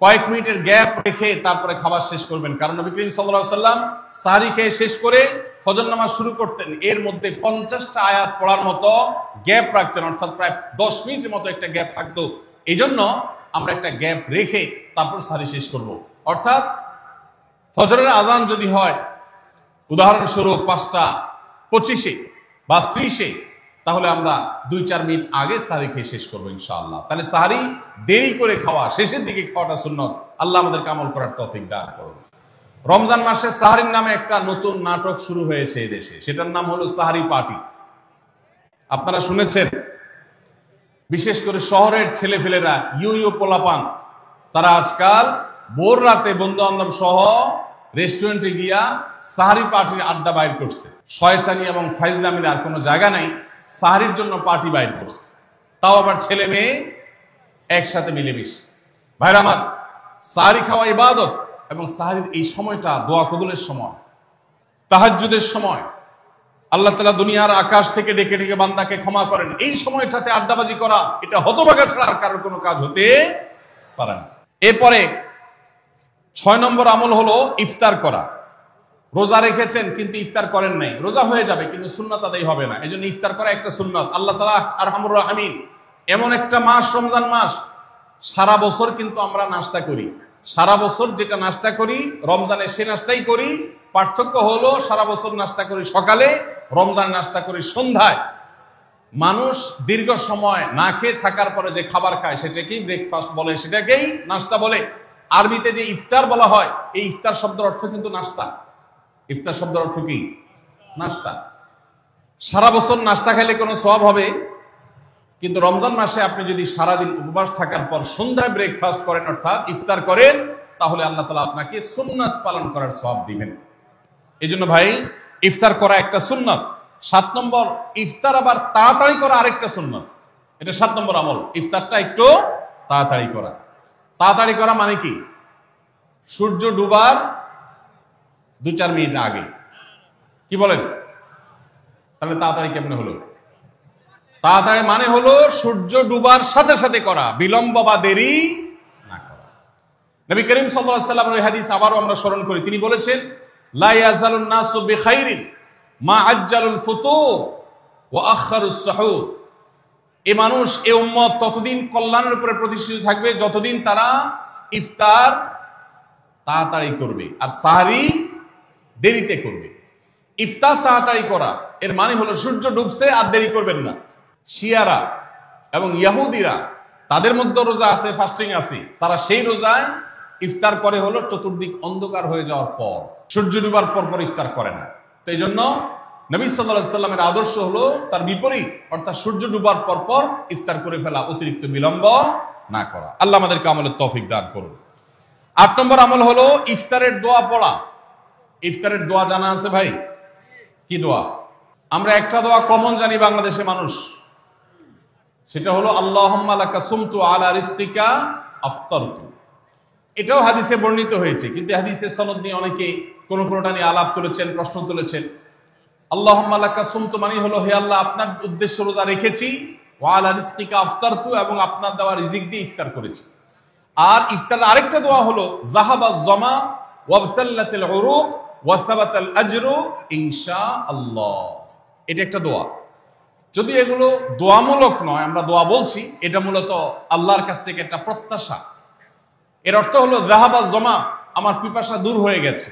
কয়েক মিনিটের গ্যাপ রেখে তারপরে খাবার শেষ করবেন, কারণ নবী করিম সাল্লাল্লাহু আলাইহি ওয়াসাল্লাম সাহরি খেয়ে শেষ করে ফজর নামাজ শুরু করতেন, এর মধ্যে 50টা আয়াত পড়ার মতো গ্যাপ রাখতেন, অর্থাৎ প্রায় 10 মিনিটের মতো একটা গ্যাপ থাকতো। এই জন্য আমরা একটা গ্যাপ রেখে তারপর সাহরি শেষ করব। অর্থাৎ ফজরের আজান যদি হয় উদাহরণস্বরূপ 5:25 বা 30, তাহলে আমরা 2-4 মিনিট আগে সাহরি খেয়ে শেষ করবো ইনশাআল্লাহ। তাহলে সাহরি দেরি করে খাওয়া, শেষের দিকে খাওয়াটা সুন্নত। আল্লাহ আমাদেরকে আমল করার তৌফিক দান করুন। রমজান মাসে সাহরির নামে একটা নতুন নাটক শুরু হয়েছে এই দেশে, সেটার নাম হলো সাহরি পার্টি। আপনারা শুনেছেন, বিশেষ করে শহরের ছেলেফেলেরা, ইউ পোলাপান, তারা আজকাল ভোর রাতে বন্ধু বান্ধব সহ রেস্টুরেন্টে গিয়া সাহরি পার্টির আড্ডা বাইর করছে। শয়তানি এবং ফাইজলামির আর কোনো জায়গা নাই, সাহরির জন্য পার্টি বাইর করছে, তাও আবার ছেলে মেয়ে একসাথে মিলেমিশে। ভাইরা আমার, সাহরি খাওয়া ইবাদত, এবং সাহরির এই সময়টা দোয়া কবুলের সময়, তাহাজ্জুদের সময়। আল্লাহ তাআলা দুনিয়ার আকাশ থেকে ডেকে ডেকে বান্দাকে ক্ষমা করেন। এই সময়টাতে আড্ডাবাজি করা, এটা হতভাগা ছাড়া আর কারোর কোনো কাজ হতে পারে না। এরপরে 6 নম্বর আমল হলো ইফতার করা। রোজা রেখেছেন কিন্তু ইফতার করেন নাই, রোজা হয়ে যাবে কিন্তু সুন্নাত আদায় হবে না, এই জন্য ইফতার করা একটা সুন্নাত। আল্লাহ তাআলা আরহামুর রাহিমিন, এমন একটা মাস রমজান মাস, সারা বছর কিন্তু আমরা নাস্তা করি, সারা বছর যেটা নাস্তা করি রমজানে সে নাস্তাই করি। পার্থক্য হলো সারা বছর নাস্তা করি সকালে, রমজান নাস্তা করি সন্ধ্যায়। মানুষ দীর্ঘ সময় না খেয়ে থাকার পরে যে খাবার খায় সেটাকেই ব্রেকফাস্ট বলে, সেটাকেই নাস্তা বলে। আরবিতে যে ইফতার বলা হয়, এই ইফতার শব্দের অর্থ কিন্তু নাস্তা। ইফতার শব্দের অর্থ কি? নাস্তা। সারা বছর নাস্তা খেলে কোনো সওয়াব হবে, কিন্তু রমজান মাসে আপনি যদি সারাদিন উপবাস থাকার পর সন্ধ্যায় ব্রেকফাস্ট করেন, অর্থাৎ ইফতার করেন, তাহলে আল্লাহ তাআলা আপনাকে সুন্নাত পালন করার সওয়াব দিবেন। এই জন্য ভাই, ইফতার করা একটা সুন্নাত। 7 নম্বর, ইফতার আবার তাড়াতাড়ি করা আরেকটা সুন্নাত। এটা 7 নম্বর আমল, ইফতারটা একটু তাড়াতাড়ি করা। তাড়াতাড়ি করা মানে কি? সূর্য ডুবার 2-4 মিনিট আগে। কি বলেন? তাহলে তাড়াতাড়ি কেমনে হলো? তাড়াতাড়ি মানে হলো সূর্য ডুবার সাথে সাথে করা, বিলম্ব বা দেরি না করা। নবী করিম সাল্লাল্লাহু আলাইহি ওয়াসাল্লামের ওই হাদিস আবারও আমরা স্মরণ করি। তিনি বলেছেন, লা ইয়াজালুন নাসু বিখাইরিন মা আজ্জালুল ফুতুর ওয়া আখারুস সুহুর। এই মানুষ, এই উম্মত ততদিন কল্যাণের উপরে প্রতিষ্ঠিত থাকবে যতদিন তারা ইফতার তাড়াতাড়ি করবে আর সাহরি দেরিতে করবে। ইফতার তাড়াতাড়ি করা এর মানে হলো সূর্য ডুবছে আর দেরি করবেন না। শিয়ারা এবং ইহুদিরা, তাদের মধ্যে রোজা আছে, ফাস্টিং আছে, তারা সেই রোজায় ইফতার করে হলো চতুর্দিক অন্ধকার হয়ে যাওয়ার পর, সূর্য ডুবার পর পর ইফতার করে না। তো এই জন্য নবী সাল্লাল্লাহু আলাইহি সাল্লামের আদর্শ হলো তার বিপরীত, অর্থাৎ সূর্য ডুবার পর পর ইফতার করে ফেলা, অতিরিক্ত বিলম্ব না করা। আল্লাহ আমাদেরকে আমলের তৌফিক দান করুন। 8 নম্বর আমল হলো ইফতারের দোয়া পড়া। ইফতারের দোয়া জানা আছে ভাই? কি দোয়া? আমরা একটা দোয়া কমন জানি বাংলাদেশের মানুষ, সেটা হলো আল্লাহুম্মা লাকা সুমতু আলা রিজকিকা আফতারতু। এটাও হাদিসে বর্ণিত হয়েছে, কিন্তু হাদিসের সনদ নিয়ে অনেকে কোনটা নিয়ে আলাপ তুলেছেন, প্রশ্ন তুলেছেন। আল্লাহুম্মা লাকা সুমতু মানে হলো, হে আল্লাহ, আপনার উদ্দেশ্যে রোজা রেখেছি, ওয়া আলা রিজকিকা আফতারতু, এবং আপনার দেওয়া রিজিক দিয়ে ইফতার করেছি। আর ইফতারের আরেকটা দোয়া হলো যাহাবাজ জামা ওয়াবতাল্লাতিল উরুক ওয়া সাবাতাল আজরু ইনশাআল্লাহ। এটা একটা দোয়া। যদি এগুলো দোয়ামূলক নয়, আমরা দোয়া বলছি, এটা মূলত আল্লাহর কাছ থেকে একটা প্রত্যাশা। এর অর্থ হলো যাহাবাজ জামা, আমার পিপাসা দূর হয়ে গেছে,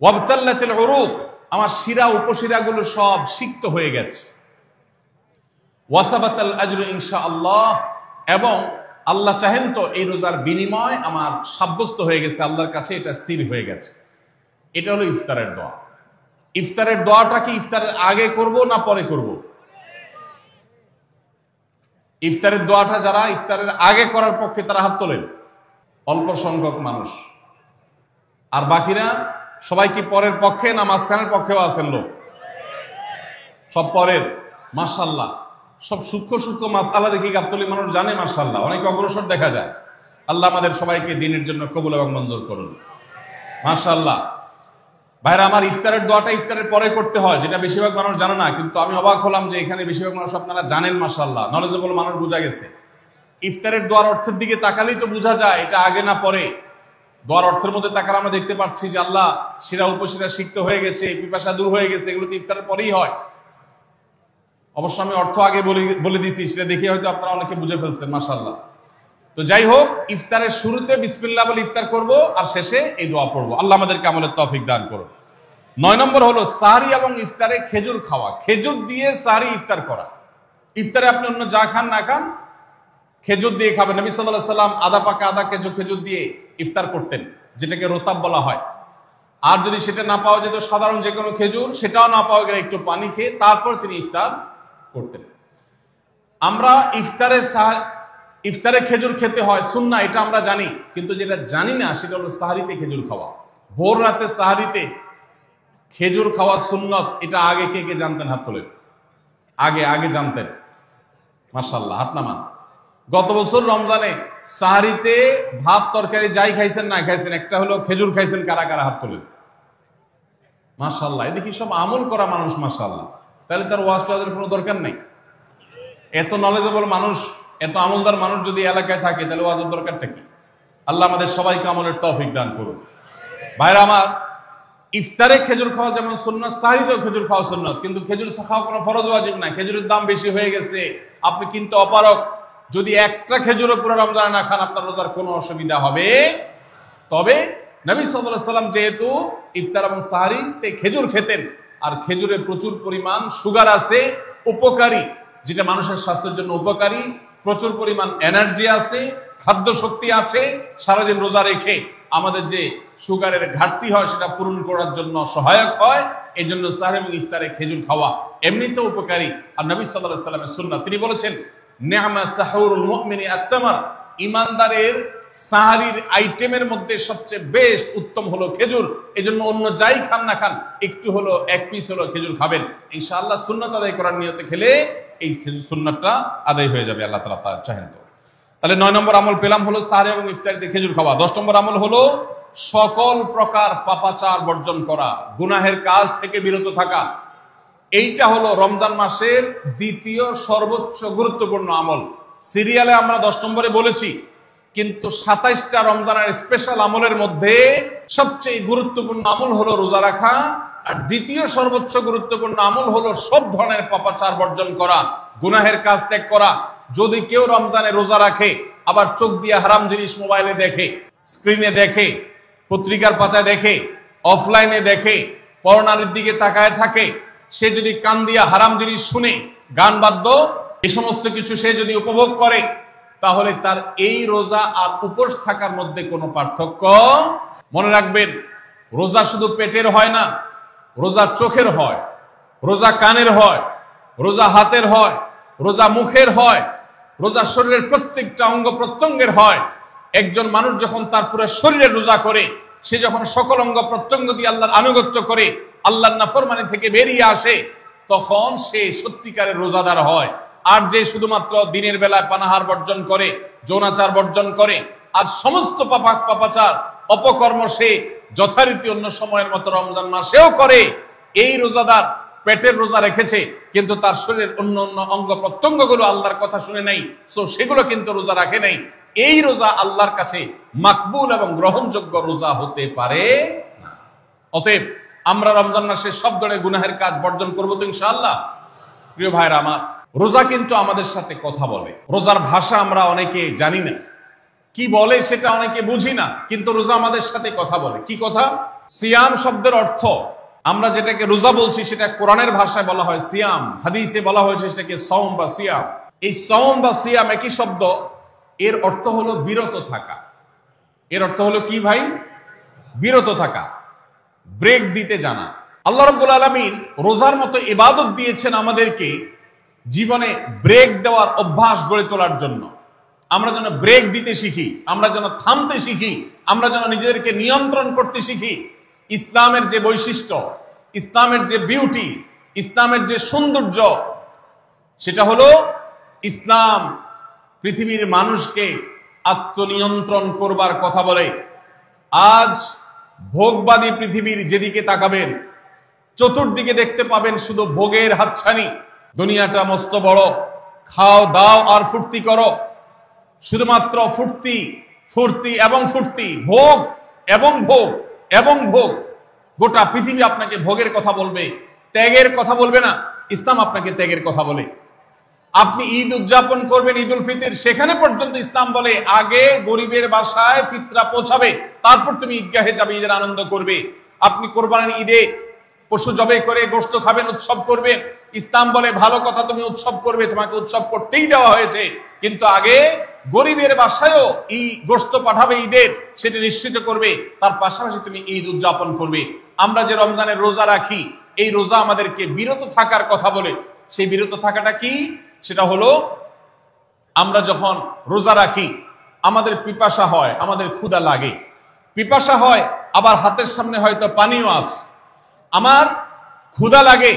ওয়াবতাল্লাতিল উরুক, আমার শিরা উপশিরাগুলো সব সিক্ত হয়ে গেছে, ওয়া সাবাতাল আজরু ইনশাআল্লাহ, এবং আল্লাহ চাহেন তো এই রোজার বিনিময় আমার সাব্যস্ত হয়ে গেছে আল্লাহর কাছে, এটা স্থির হয়ে গেছে। এটা হলো ইফতারের দোয়া। ইফতারের দোয়াটা কি ইফতারের আগে করব না পরে করব? ইফতারের দোয়াটা যারা ইফতারের আগে করার পক্ষে তারা হাত তোলেন, অল্প সংখ্যক মানুষ। আর বাকিরা সবাই কি পরের পক্ষে না মাঝখানের পক্ষেও আছেন লোক? সব পরের। মাশাআল্লাহ, সব সূক্ষ্ম সূক্ষ্ম মাসআলা দেখি গাবতলী মানুষ জানে, মাশাআল্লাহ, অনেক অগ্রসর দেখা যায়। আল্লাহ আমাদের সবাইকে দ্বীনের জন্য কবুল এবং মঞ্জুর করুন। মাশাআল্লাহ। ভাইরা আমার, ইফতারের দোয়াটা ইফতারের পরে করতে হয়, যেটা বেশিরভাগ মানুষ জানে না, কিন্তু আমি অবাক হলাম যে এখানে বেশিরভাগ মানুষ আপনারা জানেন। মাশাআল্লাহ, নলেজেবল মানুষ বোঝা গেছে। ইফতারের দোয়ার অর্থের দিকে তাকালেই তো বোঝা যায় এটা আগে না পরে। দোয়ার অর্থের মধ্যে তাকালে আমরা দেখতে পাচ্ছি যে আল্লাহ শিরা উপশিরা সিক্ত হয়ে গেছে, পিপাসা দূর হয়ে গেছে, এগুলো তো ইফতারের পরেই হয়। অবশ্য আমি অর্থ আগে বলে দিছি, সেটা দেখে হয়তো আপনারা অনেকে বুঝে ফেলছেন, মাশাআল্লাহ। তো যাই হোক, ইফতারের শুরুতে বিসমিল্লাহ বলে ইফতার করব, আর শেষে এই দোয়া পড়বো। আল্লাহ আমাদেরকে আমলের তৌফিক দান করুন। 9 নম্বর হলো সাহরি এবং ইফতারে খেজুর খাওয়া। খেজুর দিয়ে সাহরি ইফতার করা। ইফতারে আপনি অন্য যা খান না খান, খেজুর দিয়ে খাবেন। নবী সাল্লাল্লাহু আলাইহি সাল্লাম আদা পাকা আদা খেজুর দিয়ে ইফতার করতেন, যেটাকে রোতাব বলা হয়। আর যদি সেটা না পাওয়া যেত, সাধারণ যে কোনো খেজুর, সেটাও না পাওয়া গেলে একটু পানি খেয়ে তারপর তিনি ইফতার করতেন। আমরা ইফতারে খেজুর খেতে হয় সুন্নাহ, এটা আমরা জানি, কিন্তু যেটা জানি না সেটা হলো সাহরিতে খেজুর খাওয়া। ভোর রাতে সাহরিতে খেজুর খাওয়া সুন্নত, এটা আগে কে কে জানতেন? হাত তোলেন। আগে জানতেন, মাশাআল্লাহ, হাত নামান। গত বছর রমজানে সাহরিতে ভাত তরকারি যাই খাইছেন না খাইছেন, একটা হলো খেজুর খাইছেন, কারা কারা হাত তোলেন? মাশাআল্লাহ, এদিকে সব আমল করা মানুষ, মাশাআল্লাহ। তাহলে তার ওয়াজ টোয়াজের কোনো দরকার নেই। এত নলেজেবল মানুষ, এত আমলদার মানুষ যদি এলাকায় থাকে, তাহলে ওয়াজের দরকারটা কি? আল্লাহ আমাদের সবাইকে আমলের তৌফিক দান করুন। ভাইরা আমার, ইফতারে খেজুর খাওয়া যেমন সুন্নাত, সাহরিতেও খেজুর খাওয়া সুন্নাত, কিন্তু খেজুর খাওয়া কোনো ফরজ ওয়াজিব না। খেজুরের দাম বেশি হয়ে গেছে, আপনি কিন্তু অপারক। যদি একটা খেজুরও পুরো রমজানে না খান, আপনার রোজার কোনো অসুবিধা হবে। তবে নবী সাল্লাল্লাহু আলাইহি সাল্লাম যেহেতু ইফতার এবং সাহরিতে খেজুর খেতেন, আর খেজুরে প্রচুর পরিমাণ সুগার আছে, উপকারী, যেটা মানুষের স্বাস্থ্যের জন্য উপকারী, প্রচুর পরিমাণ এনার্জি আছে, খাদ্য শক্তি আছে, সারাদিন রোজা রেখে আমাদের যে সুগারের ঘাটতি হয় সেটা পূরণ করার জন্য সহায়ক হয়। এই জন্য সাহরি এবং ইফতারে খেজুর খাওয়া এমনিতেও উপকারী। আর নবী সাল্লাল্লাহু আলাইহি সাল্লামের সুন্নাত, তিনি বলেছেন, নি'মা সাহুরুল মুমিনি আত-তামার, ইমানদারের সাহরির আইটেমের মধ্যে সবচেয়ে বেস্ট উত্তম হলো খেজুর। এজন্য অন্য যাই খান না খান, একটু হলো, এক পিস হলো খেজুর খাবেন। ইনশাআল্লাহ সুন্নাত আদায় করার নিয়তে খেলে এই সুন্নাতটা আদায় হয়ে যাবে, আল্লাহ তাআলা তা চাহেন তো। তাহলে 9 নম্বর আমল পেলাম হলো সাহরি এবং ইফতারিতে খেজুর খাওয়া। 10 নম্বর আমল হলো সকল প্রকার পাপাচার বর্জন করা, গুনাহের কাজ থেকে বিরত থাকা। এইটা হলো রমজান মাসের দ্বিতীয় সর্বোচ্চ গুরুত্বপূর্ণ আমল। সিরিয়ালে আমরা 10 নম্বরে বলেছি, কিন্তু 27টা রমজানের স্পেশাল আমলের মধ্যে সবচেয়ে গুরুত্বপূর্ণ আমল হলো রোজা রাখা, আর দ্বিতীয় সর্বোচ্চ গুরুত্বপূর্ণ আমল হলো সব ধরনের পাপাচার বর্জন করা, গুনাহের কাজ ত্যাগ করা। যদি কেউ রমজানে রোজা রাখে, আবার চোখ দিয়ে হারাম জিনিস মোবাইলে দেখে, স্ক্রিনে দেখে, পত্রিকার পাতায় দেখে, অফলাইনে দেখে, পরনারীর দিকে তাকায় থাকে, সে যদি কান দিয়া হারাম জিনিস শুনে, গান বাদ্য, এই সমস্ত কিছু সে যদি উপভোগ করে, তাহলে তার এই রোজা আর উপোস থাকার মধ্যে কোনো পার্থক্য। মনে রাখবেন, রোজা শুধু পেটের হয় না, রোজা চোখের হয়, রোজা কানের হয়, রোজা হাতের হয়, রোজা মুখের হয়, রোজা শরীরের প্রত্যেকটা অঙ্গ প্রত্যঙ্গের হয়। একজন মানুষ যখন তার পুরো শরীরের রোজা করে, সে যখন সকল অঙ্গ প্রত্যঙ্গ দিয়ে আল্লাহর আনুগত্য করে, আল্লাহর নাফরমানি থেকে বেরিয়ে আসে, তখন সে সত্যিকারের রোজাদার হয়। আর যে শুধুমাত্র দিনের বেলায় পানাহার বর্জন করে, যৌনাচার বর্জন করে, আর সমস্ত পাপাচার অপকর্ম সে যথারীতি অন্য সময়ের মতো রমজান মাসেও করে, এই রোজাদার পেটের রোজা রেখেছে, কিন্তু তার শরীরের অন্য অন্য অঙ্গ প্রত্যঙ্গগুলো আল্লাহর কথা শুনে নাই, সো সেগুলো কিন্তু রোজা রাখে নাই। এই রোজা আল্লাহর কাছে মাকবুল এবং গ্রহণযোগ্য রোজা হতে পারে না। অতএব আমরা রমজান মাসে সব ধরনের গুনাহের কাজ বর্জন করবো তো ইনশাআল্লাহ। প্রিয় ভাইরা আমার, রোজা কিন্তু আমাদের সাথে কথা বলে। রোজার ভাষা আমরা অনেকে জানি না, কি বলে সেটা অনেকে বুঝি না, কিন্তু রোজা আমাদের সাথে কথা বলে। কি কথা? সিয়াম শব্দের অর্থ, আমরা যেটাকে রোজা বলছি সেটা কোরআনের ভাষায় বলা হয় সিয়াম, হাদিসে বলা হয়েছে সেটাকে সওম বা সিয়াম। এই সওম বা সিয়াম একই শব্দ, এর অর্থ হলো বিরত থাকা। এর অর্থ হলো কি ভাই? বিরত থাকা, ব্রেক দিতে জানা। আল্লাহ রাব্বুল আলামিন রোজার মতো ইবাদত দিয়েছেন আমাদেরকে জীবনে ব্রেক দেওয়ার অভ্যাস গড়ে তোলার জন্য। আমরা যেন ব্রেক দিতে শিখি, আমরা যেন থামতে শিখি, আমরা যেন নিজেদেরকে নিয়ন্ত্রণ করতে শিখি। ইসলামের যে বৈশিষ্ট্য, ইসলামের যে বিউটি, ইসলামের যে সৌন্দর্য, সেটা হলো ইসলাম পৃথিবীর মানুষকে আত্মনিয়ন্ত্রণ করবার কথা বলে। আজ ভোগবাদী পৃথিবীর যেদিকে তাকাবেন, চতুর্দিকে দেখতে পাবেন শুধু ভোগের হাতছানি। দুনিয়াটা মস্ত বড়, খাও দাও আর ফুর্তি করো। শুধুমাত্র ফুর্তি ফুর্তি এবং ফুর্তি, ভোগ এবং ভোগ এবং ভোগ। গোটা পৃথিবী আপনাকে ভোগের কথা বলবে, ত্যাগের কথা বলবে না। ইসলাম আপনাকে ত্যাগের কথা বলে। আপনি ঈদ উদযাপন করবেন, ঈদ উল ফিতর, সেখানে পর্যন্ত ইসলাম বলে আগে গরিবের বাসায় ফিতরা পৌঁছাবে, তারপর তুমি ঈদগাহে যাবে, ঈদের আনন্দ করবে। আপনি কোরবানির ঈদে পশু জবাই করে গোশত খাবেন, উৎসব করবেন। ইসলাম বলে ভালো কথা, তুমি উৎসব করবে, তোমাকে উৎসব করতেই দেওয়া হয়েছে, কিন্তু আগে গরিবের বাসায়ও গোশত পাঠাবে ঈদের, সেটা নিশ্চিত করবে, তার পাশাপাশি তুমি ঈদ উদযাপন করবে। আমরা যে রমজানের রোজা রাখি, এই রোজা আমাদেরকে বিরত থাকার কথা বলে। সেই বিরত থাকাটা কি? সেটা হলো আমরা যখন রোজা রাখি আমাদের পিপাসা হয়, আমাদের ক্ষুধা লাগে, পিপাসা হয়, আবার হাতের সামনে হয়তো পানিও আছে, আমার ক্ষুধা লাগে,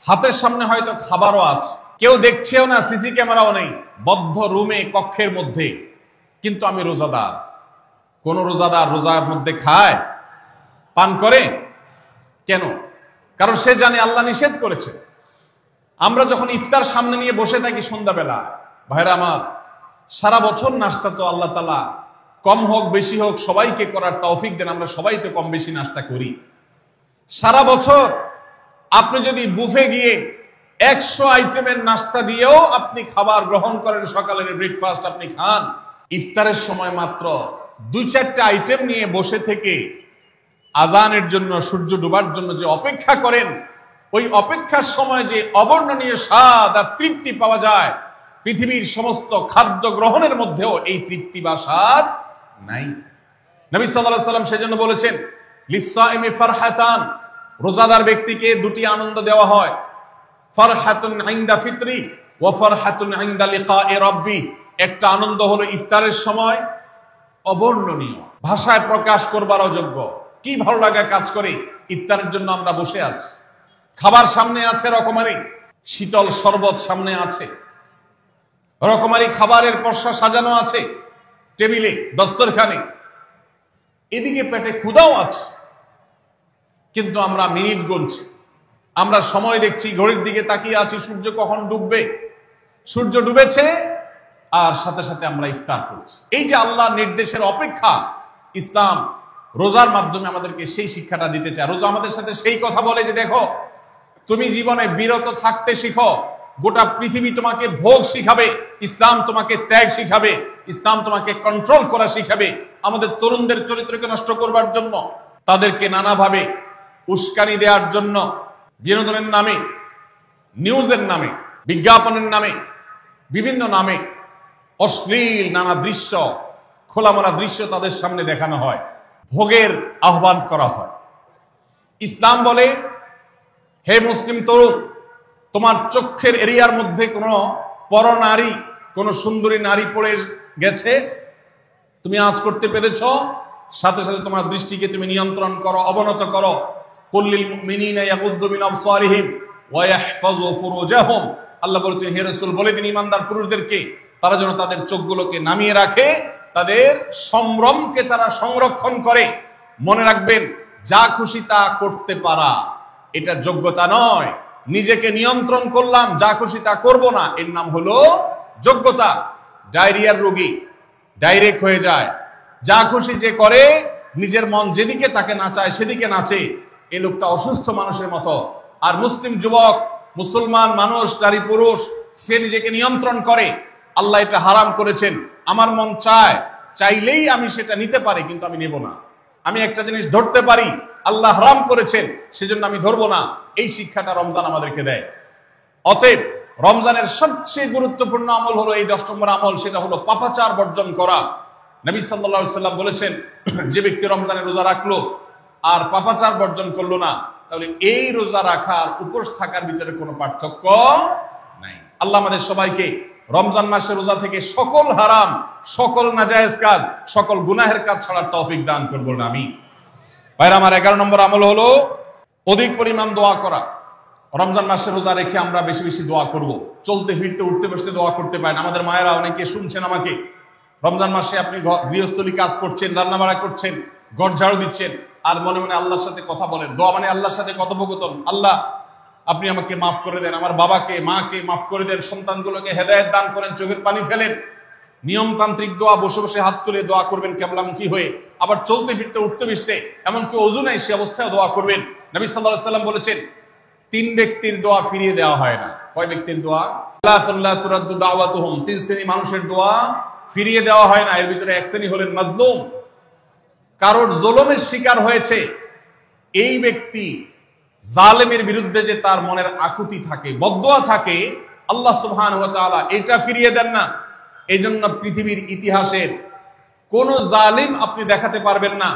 হাতের সামনে হয়তো খাবারও আছে, কেউ দেখছেও না, সিসি ক্যামেরাও নেই, বদ্ধ রুমে কক্ষের মধ্যে, কিন্তু আমি রোজাদার। কোন রোজাদার রোজার মধ্যে খায়, পান করে? কেন? কারণ সে জানে আল্লাহ নিষেধ করেছে। আমরা যখন ইফতার সামনে নিয়ে বসে থাকি সন্ধ্যাবেলা, ভাইরা আমার, সারা বছর নাস্তা তো আল্লাহ তাআলা কম হোক বেশি হোক সবাইকে করার তৌফিক দেন, আমরা সবাই তো কম বেশি নাস্তা করি সারা বছর। আপনি যদি বুফে গিয়ে 100 আইটেমের নাস্তা দিয়েও আপনি খাবার গ্রহণ করেন, সকালের ব্রেকফাস্ট আপনি খান, ইফতারের সময় মাত্র 2-4টা আইটেম নিয়ে বসে থেকে আজানের জন্য, সূর্য ডুবার জন্য যে অপেক্ষা করেন, ওই অপেক্ষার সময় যে অবর্ণনীয় স্বাদ আর তৃপ্তি পাওয়া যায়, পৃথিবীর সমস্ত খাদ্য গ্রহণের মধ্যেও এই তৃপ্তি বা স্বাদ নাই। নবী সাল্লাল্লাহু আলাইহি ওয়াসাল্লাম সেজন্য বলেছেন, লিসাইমি ফারহাতান, রোজাদার ব্যক্তিকে দুটি আনন্দ দেওয়া হয়, ফারহাতুন ইনদা ফিতরি ওয়া ফারহাতুন ইনদা লিকাই রাব্বি। একটা আনন্দ হলো ইফতারের সময়, অবর্ণনীয়, ভাষায় প্রকাশ করবার অযোগ্য, কি ভালো লাগা কাজ করে। ইফতারের জন্য আমরা বসে আছি, খাবার সামনে আছে, রকমারি শীতল শরবত সামনে আছে, রকমারি খাবারের পসরা সাজানো আছে টেবিলে, দস্তরখানে, এদিকে পেটে ক্ষুধাও আছে, কিন্তু আমরা মিনিট গুনছি, আমরা সময় দেখছি, ঘড়ির দিকে তাকিয়ে আছি, সূর্য কখন ডুববে। সূর্য ডুবেছে আর সাথে সাথে আমরা ইফতার করছি। এই যে আল্লাহর নির্দেশের অপেক্ষা, ইসলাম রোজার মাধ্যমে আমাদেরকে সেই শিক্ষাটা দিতে চায়। রোজা আমাদের সাথে সেই কথা বলে যে দেখো, তুমি জীবনে বিরত থাকতে শিখো, গোটা পৃথিবী তোমাকে ভোগ শিখাবে, ইসলাম তোমাকে ত্যাগ শিখাবে, ইসলাম তোমাকে কন্ট্রোল করা শিখাবে। আমাদের তরুণদের চরিত্রকে নষ্ট করবার জন্য, তাদেরকে নানাভাবে উস্কানি দেওয়ার জন্য, বিনোদনের নামে, নিউজের নামে, বিজ্ঞাপনের নামে, বিভিন্ন নামে অশ্লীল নানা দৃশ্য, খোলামেলা দৃশ্য তাদের সামনে দেখানো হয়, ভোগের আহ্বান করা হয়। ইসলাম বলে, হে মুসলিম তরুণ, তোমার চোখের এরিয়ার মধ্যে কোনো পরনারী, কোনো সুন্দরী নারী পড়ে গেছে, তুমি আজ করতে পেরেছ, সাথে সাথে তোমার দৃষ্টিকে তুমি নিয়ন্ত্রণ করো, অবনত করো। কুল্লিল মুমিনিনা ইয়াগুদ্দু মিন আবসারিহিম ওয়া ইয়াহফাযু ফুরুজাহুম। আল্লাহ বলছেন, হে রাসূল বলে দিন ঈমানদার পুরুষদেরকে, তারা যেন তাদের চোখগুলোকে নামিয়ে রাখে, তাদের সম্ভ্রমকে তারা সংরক্ষণ করে। মনে রাখবেন, যা খুশি তা করতে পারা এটা যোগ্যতা নয়। নিজেকে নিয়ন্ত্রণ করলাম, যা খুশি তা করব না, এর নাম হলো যোগ্যতা। ডায়রিয়ার রোগী ডাইরেক্ট হয়ে যায়, যা খুশি যে করে, নিজের মন যেদিকে তাকে নাচায় সেদিকে নাচে, এই লোকটা অসুস্থ মানুষের মতো। আর মুসলিম যুবক, মুসলমান মানুষ, নারী পুরুষ, সে নিজেকে নিয়ন্ত্রণ করে। আল্লাহ এটা হারাম করেছেন, আমার মন চায়, চাইলেই আমি সেটা নিতে পারি, কিন্তু আমি নেব না। আমি একটা জিনিস ধরতে পারি, আল্লাহ হারাম করেছেন, সেজন্য আমি ধরবো না। এই শিক্ষাটা রমজান আমাদেরকে দেয়। অতএব রমজানের সবচেয়ে গুরুত্বপূর্ণ আমল হলো এই 10 নম্বর আমল, সেটা হলো পাপাচার বর্জন করা। নবী সাল্লাল্লাহু আলাইহি ওয়াসাল্লাম বলেছেন, যে ব্যক্তি রমজানে রোজা রাখলো আর পাপাচার বর্জন করলো না, তাহলে এই রোজা রাখার উপোস থাকার ভিতরে কোনো পার্থক্য নাই। আল্লাহ আমাদের সবাইকে রমজান মাসের রোজা থেকে সকল হারাম, সকল নাজায়েজ কাজ, সকল গুনাহের কাজ ছাড়ার তৌফিক দান করবেন, আমিন। ভাইরা আমার, 11 নম্বর আমল হলো অধিক পরিমাণ দোয়া করা। রমজান মাসে রোজা রেখে আমরা বেশি বেশি দোয়া করব। চলতে ফিরতে, উঠতে বসতে দোয়া করতে পারেন। আমাদের মায়েরা অনেকে শুনছেন আমাকে, রমজান মাসে আপনি গৃহস্থলী কাজ করছেন, রান্না বাড়া করছেন, ঘর ঝাড়ু দিচ্ছেন, আর মনে মনে আল্লাহর সাথে কথা বলেন। দোয়া মানে আল্লাহর সাথে কথোপকথন। আল্লাহ, আপনি আমাকে মাফ করে দেন, আমার বাবাকে মাকে মাফ করে দেন, সন্তানগুলোকে হেদায়েত দান করেন, চোখের পানি ফেলেন। নিয়মতান্ত্রিক দোয়া, বসে বসে হাত তুলে দোয়া করবেন কেবলামুখী হয়ে, আবার চলতে ফিরতে উঠতে বসতে, এমনকি ওযু নাই সে অবস্থায় দোয়া করবেন। নবী সাল্লাল্লাহু আলাইহি ওয়াসাল্লাম বলেছেন 3 ব্যক্তির দোয়া ফিরিয়ে দেওয়া হয় না। কয় ব্যক্তির দোয়া? লা তুরাদ্দু দাওয়াতুহুম, 3 শ্রেণী মানুষের দোয়া ফিরিয়ে দেওয়া হয় না। এর ভিতরে এক শ্রেণী হলেন মাজলুম, কারোর জুলুমের শিকার হয়েছে এই ব্যক্তি, জালেমের বিরুদ্ধে যে তার মনের আকুতি থাকে, বদদোয়া থাকে, আল্লাহ সুবহানাহু ওয়া তাআলা এটা ফিরিয়ে দেন না। এই জন্য পৃথিবীর ইতিহাসের কোন জালিম আপনি দেখাতে পারবেন না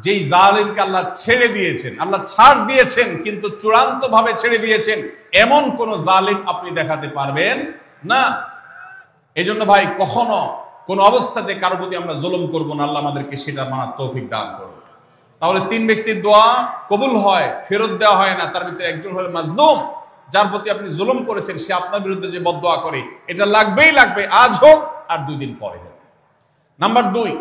যেই জালিমকে আল্লাহ ছেড়ে দিয়েছেন, আল্লাহ ছাড় দিয়েছেন কিন্তু চূড়ান্ত ভাবে ছেড়ে দিয়েছেন, এমন কোন জালিম আপনি দেখাতে পারবেন না। এই জন্য ভাই কখনো কোন অবস্থাতে কারো প্রতি আমরা জুলুম করব না, আল্লাহ আমাদেরকে সেটা মানার তৌফিক দান করুন। তাহলে 3 ব্যক্তির দোয়া কবুল হয়, ফেরত দেওয়া হয় না। তার ভিতরে একজন হলো মাজলুম, যার প্রতি আপনি জুলুম করেছেন, সে আপনার বিরুদ্ধে যে বদদোয়া করে, এটা লাগবেই লাগবে, আজ হোক আর 2 দিন পরে হোক। নাম্বার 2,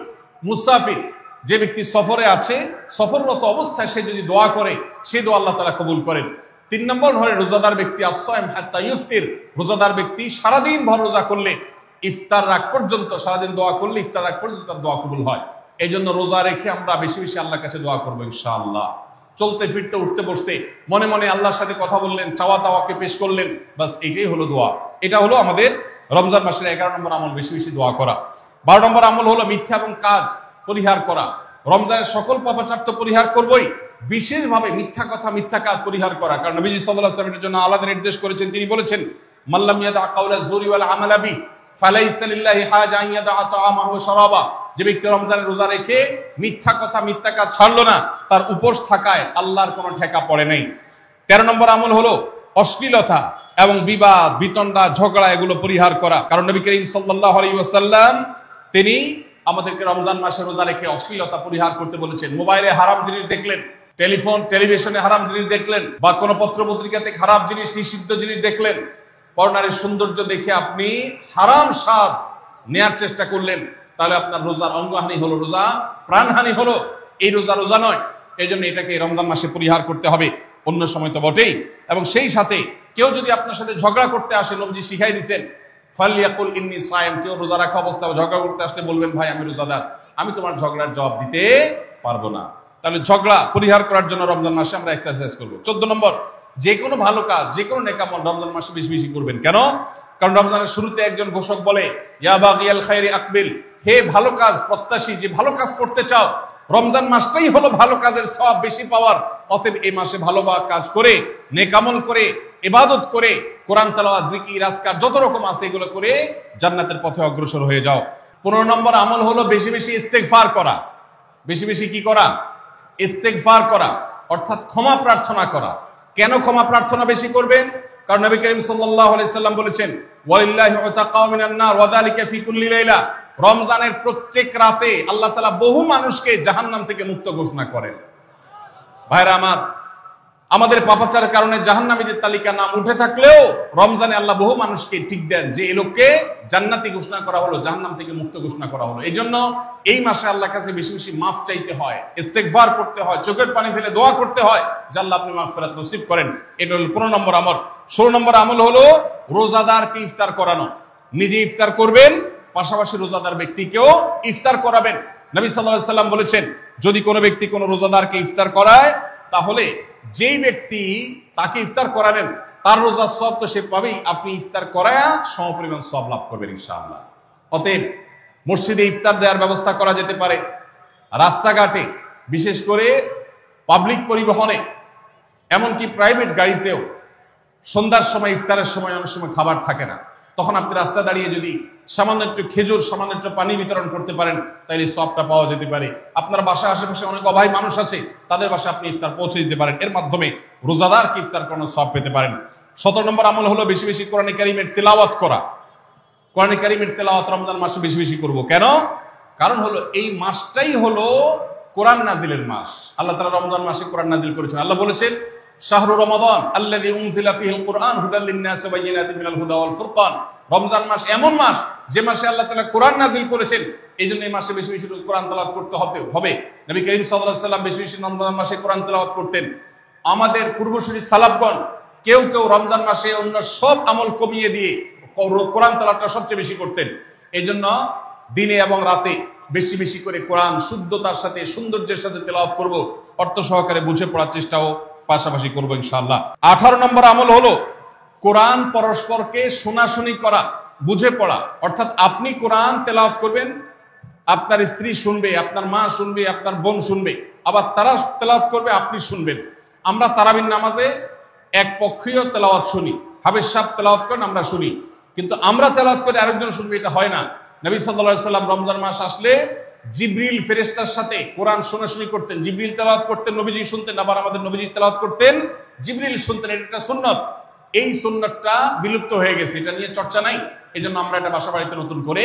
মুসাফির, যে ব্যক্তি সফরে আছে, সফররত অবস্থায় সে যদি দোয়া করে, সে দোয়া আল্লাহ তাআলা কবুল করেন। 3 নম্বর হলো রোজাদার ব্যক্তি, as-সাইম হাত্তা ইফতির, রোজাদার ব্যক্তি সারাদিন ভর রোজা করলে ইফতার রাগ পর্যন্ত, সারাদিন দোয়া করলে ইফতার রাগ পর্যন্ত তার দোয়া কবুল হয়। এই জন্য রোজা রেখে আমরা বেশি বেশি আল্লাহর কাছে দোয়া করবো ইনশাআল্লাহ। চলতে ফিরতে উঠতে বসতে মনে মনে আল্লাহর সাথে কথা বললেন, চাওয়া দাওয়াকে পেশ করলেন, বাস এইটাই হলো দোয়া। এটা হলো আমাদের রমজান মাসের 11 নম্বর আমল, বেশি বেশি দোয়া করা। 12 নম্বর আমল হলো মিথ্যা এবং কাজ পরিহার করা। রমজানের সকল পাপাচার তো পরিহার করবই, বিশেষভাবে মিথ্যা কথা, মিথ্যা কাজ পরিহার করা। কারণ নবীজি সাল্লাল্লাহু আলাইহি ওয়াসাল্লাম এর জন্য আলাদা নির্দেশ করেছেন। তিনি বলেছেন, মাল্লাম ইয়াদা কাওলা যুরি ওয়াল আমালা বি ফালাইসা লিল্লাহি হাজা আন ইয়াদা তাআমাহু ওয়া শারাবা। যে ব্যক্তি রমজানের রোজা রেখে মিথ্যা কথা, মিথ্যা কাজ ছাড়লো না, তার উপোস থাকায় আল্লাহর কোনো ঠেকা পড়ে নাই। 13 নম্বর আমল হলো অশ্লীলতা এবং বিবাদ, বিতণ্ডা, ঝগড়া, এগুলো পরিহার করা। কারণ নবী করিম সাল্লাল্লাহু আলাইহি ওয়াসাল্লাম তিনি আমাদেরকে রমজান মাসে রোজা রেখে অশ্লীলতা পরিহার করতে বলেছেন। মোবাইলে হারাম জিনিস দেখলেন, টেলিভিশনে হারাম জিনিস দেখলেন, বা কোনো পত্র পত্রিকাতে খারাপ জিনিস, নিষিদ্ধ জিনিস দেখলেন, পরনারীর সৌন্দর্য দেখে আপনি হারাম স্বাদ নেয়ার চেষ্টা করলেন, তাহলে আপনার রোজার অঙ্গহানি হলো, রোজা প্রাণহানি হলো। এই রোজা নয়। এই জন্য এটাকে রমজান মাসে পরিহার করতে হবে, অন্য সময় তো বটেই। এবং সেই সাথে কেউ যদি আপনার সাথে ঝগড়া করতে আসে, নবীজি শিখাই দিয়েছেন, ফালিয়াকুল ইন্নী সায়েম, কেউ রোজা রাখা অবস্থায় ঝগড়া করতে আসলে বলবেন, ভাই আমি রোজাদার, আমি তোমার ঝগড়ার জবাব দিতে পারবো না। তাহলে ঝগড়া পরিহার করার জন্য রমজান মাসে আমরা এক্সারসাইজ করবো। 14 নম্বর, যে কোনো ভালো কাজ, যে কোনো নেকামল রমজান মাসে বেশি বেশি করবেন। কেন? কারণ রমজানের শুরুতে একজন ঘোষক বলে, ইয়া বাগিয়াল খায়রি আকবিল, হে ভালো কাজ প্রত্যাশী, যে ভালো কাজ করতে চাও, রমজান মাসটাই হলো ভালো কাজের সওয়াব বেশি পাওয়ার। অতএব এই মাসে ভালো কাজ করে, নেকামল করে, ইবাদত করে, কোরআন তেলাওয়াত, জিকির, আজকার যত রকম আছে এগুলো করে জান্নাতের পথে অগ্রসর হয়ে যাও। 15 নম্বর আমল হলো বেশি বেশি ইস্তেগফার করা। বেশি বেশি কি করা? ইস্তেগফার করা, অর্থাৎ ক্ষমা প্রার্থনা করা। কেন ক্ষমা প্রার্থনা বেশি করবেন? কারণ নবী করিম সাল্লাল্লাহু আলাইহি সাল্লাম বলেছেন, ওয়ালিল্লাহি উতাকাউ মিনান নার ওয়া যালিকা ফি কুল্লি লাইলা, রমজানের প্রত্যেক রাতে আল্লাহ তাআলা বহু মানুষকে জাহান্নাম থেকে মুক্ত ঘোষণা করেন। ভাইরা আমার, আমাদের পাপাচারের কারণে জাহান্নামীদের তালিকা নাম উঠে থাকলেও রমজানে আল্লাহ বহু মানুষকে ঠিক দেন যে এই লোককে জান্নাতি ঘোষণা করা হলো, জাহান্নাম থেকে মুক্ত ঘোষণা করা হলো। এই জন্য এই মাসে আল্লাহর কাছে বেশি বেশি মাফ চাইতে হয়, ইস্তেগফার করতে হয়, চোখের পানি ফেলে দোয়া করতে হয় যে আল্লাহ আপনি মাগফিরাত নসিব করেন। এটা হলো 15 নম্বর আমল। 16 নম্বর আমল হলো রোজাদারকে ইফতার করানো। নিজে ইফতার করবেন, পাশাপাশি রোজাদার ব্যক্তিকেও ইফতার করাবেন। নবী সাল্লাল্লাহু আলাইহি সাল্লাম বলেছেন, যদি কোনো ব্যক্তি কোনো রোজাদারকে ইফতার করায়, তাহলে যেই ব্যক্তি তাকে ইফতার করালেন তার রোজার সওয়াব তো সে পাবেই, আপনি ইফতার করায়া সমপরিমাণ সওয়াব লাভ করবেন ইনশাআল্লাহ। অতএব মসজিদে ইফতার দেওয়ার ব্যবস্থা করা যেতে পারে, রাস্তাঘাটে, বিশেষ করে পাবলিক পরিবহনে, এমনকি প্রাইভেট গাড়িতেও সন্ধ্যার সময়, ইফতারের সময় অনেক সময় খাবার থাকে না, তখন আপনি রাস্তা দাঁড়িয়ে যদি সামান্য একটু খেজুর, সামান্য একটু পানি বিতরণ করতে পারেন, তাহলে সওয়াবটা পাওয়া যেতে পারে। আপনার বাসার আশেপাশে অনেক অভাবী মানুষ আছে, তাদের বাসায় আপনি ইফতার পৌঁছে দিতে পারেন, এর মাধ্যমে রোজাদারকে ইফতার করানোর সওয়াব পেতে পারেন। 17 নম্বর আমল হলো বেশি বেশি কোরআন কারীমের তেলাওয়াত করা। কোরআন কারীমের তেলাওয়াত রমজান মাসে বেশি বেশি করব। কেন? কারণ হলো এই মাসটাই হলো কোরআন নাজিলের মাস। আল্লাহ তাআলা রমজান মাসে কোরআন নাজিল করেছেন। আল্লাহ বলেছেন, শাহরু রমাদান আল্লাযী উনজিলা ফীহিল কুরআন হুদাল লিন-নাস ওয়া বায়িনাতিন মিনাল হুদা ওয়াল ফুরকান। রমজান মাস এমন মাস যে মাসে আল্লাহ তাআলা কোরআন নাজিল করেছেন, এইজন্য এই মাসে বেশি বেশি কোরআন তেলাওয়াত করতে হবে। নবী করিম সাল্লাল্লাহু আলাইহি ওয়াসাল্লাম বেশি বেশি রমজান মাসে কোরআন তেলাওয়াত করতেন। আমাদের পূর্বসূরি সালাফগণ কেউ কেউ রমজান মাসে অন্য সব আমল কমিয়ে দিয়ে কোরআন তেলাওয়াতটা সবচেয়ে বেশি করতেন। এই জন্য দিনে এবং রাতে বেশি বেশি করে কোরআন শুদ্ধতার সাথে সৌন্দর্যের সাথে তেলাওয়াত করব, অর্থ সহকারে বুঝে পড়ার চেষ্টাও পাশাপাশি করবো ইনশাআল্লাহ। 18 নম্বর আমল হলো কোরআন পরস্পরকে শোনাশুনি করা, বুঝে পড়া। অর্থাৎ আপনি কোরআন তেলাওয়াত করবেন, আপনার স্ত্রী শুনবে, আপনার মা শুনবে, আপনার বোন শুনবে, আবার তারা তেলাওয়াত করবে, আপনি শুনবেন। আমরা তারাবির নামাজে এক পক্ষীয় তেলাওয়াত শুনি, হাফেজ সাহেব তেলাওয়াত করেন, আমরা শুনি, কিন্তু আমরা তেলাওয়াত করে আরেকজন শুনবে, এটা হয় না। নবী সাল্লাল্লাহু আলাইহি সাল্লাম রমজান মাস আসলে জিবরিল ফেরেশতার সাথে কোরআন শোনাশুনি করতেন, জিবরিল তেলাওয়াত করতেন, নবীজি শুনতেন, আবার আমাদের নবীজি তেলাওয়াত করতেন, জিবরিল শুনতেন। এটা একটা সুন্নাত। এই সুন্নাতটা বিলুপ্ত হয়ে গেছে, এটা নিয়ে চর্চা নাই। এই জন্য আমরা এটা বাসা বাড়িতে নতুন করে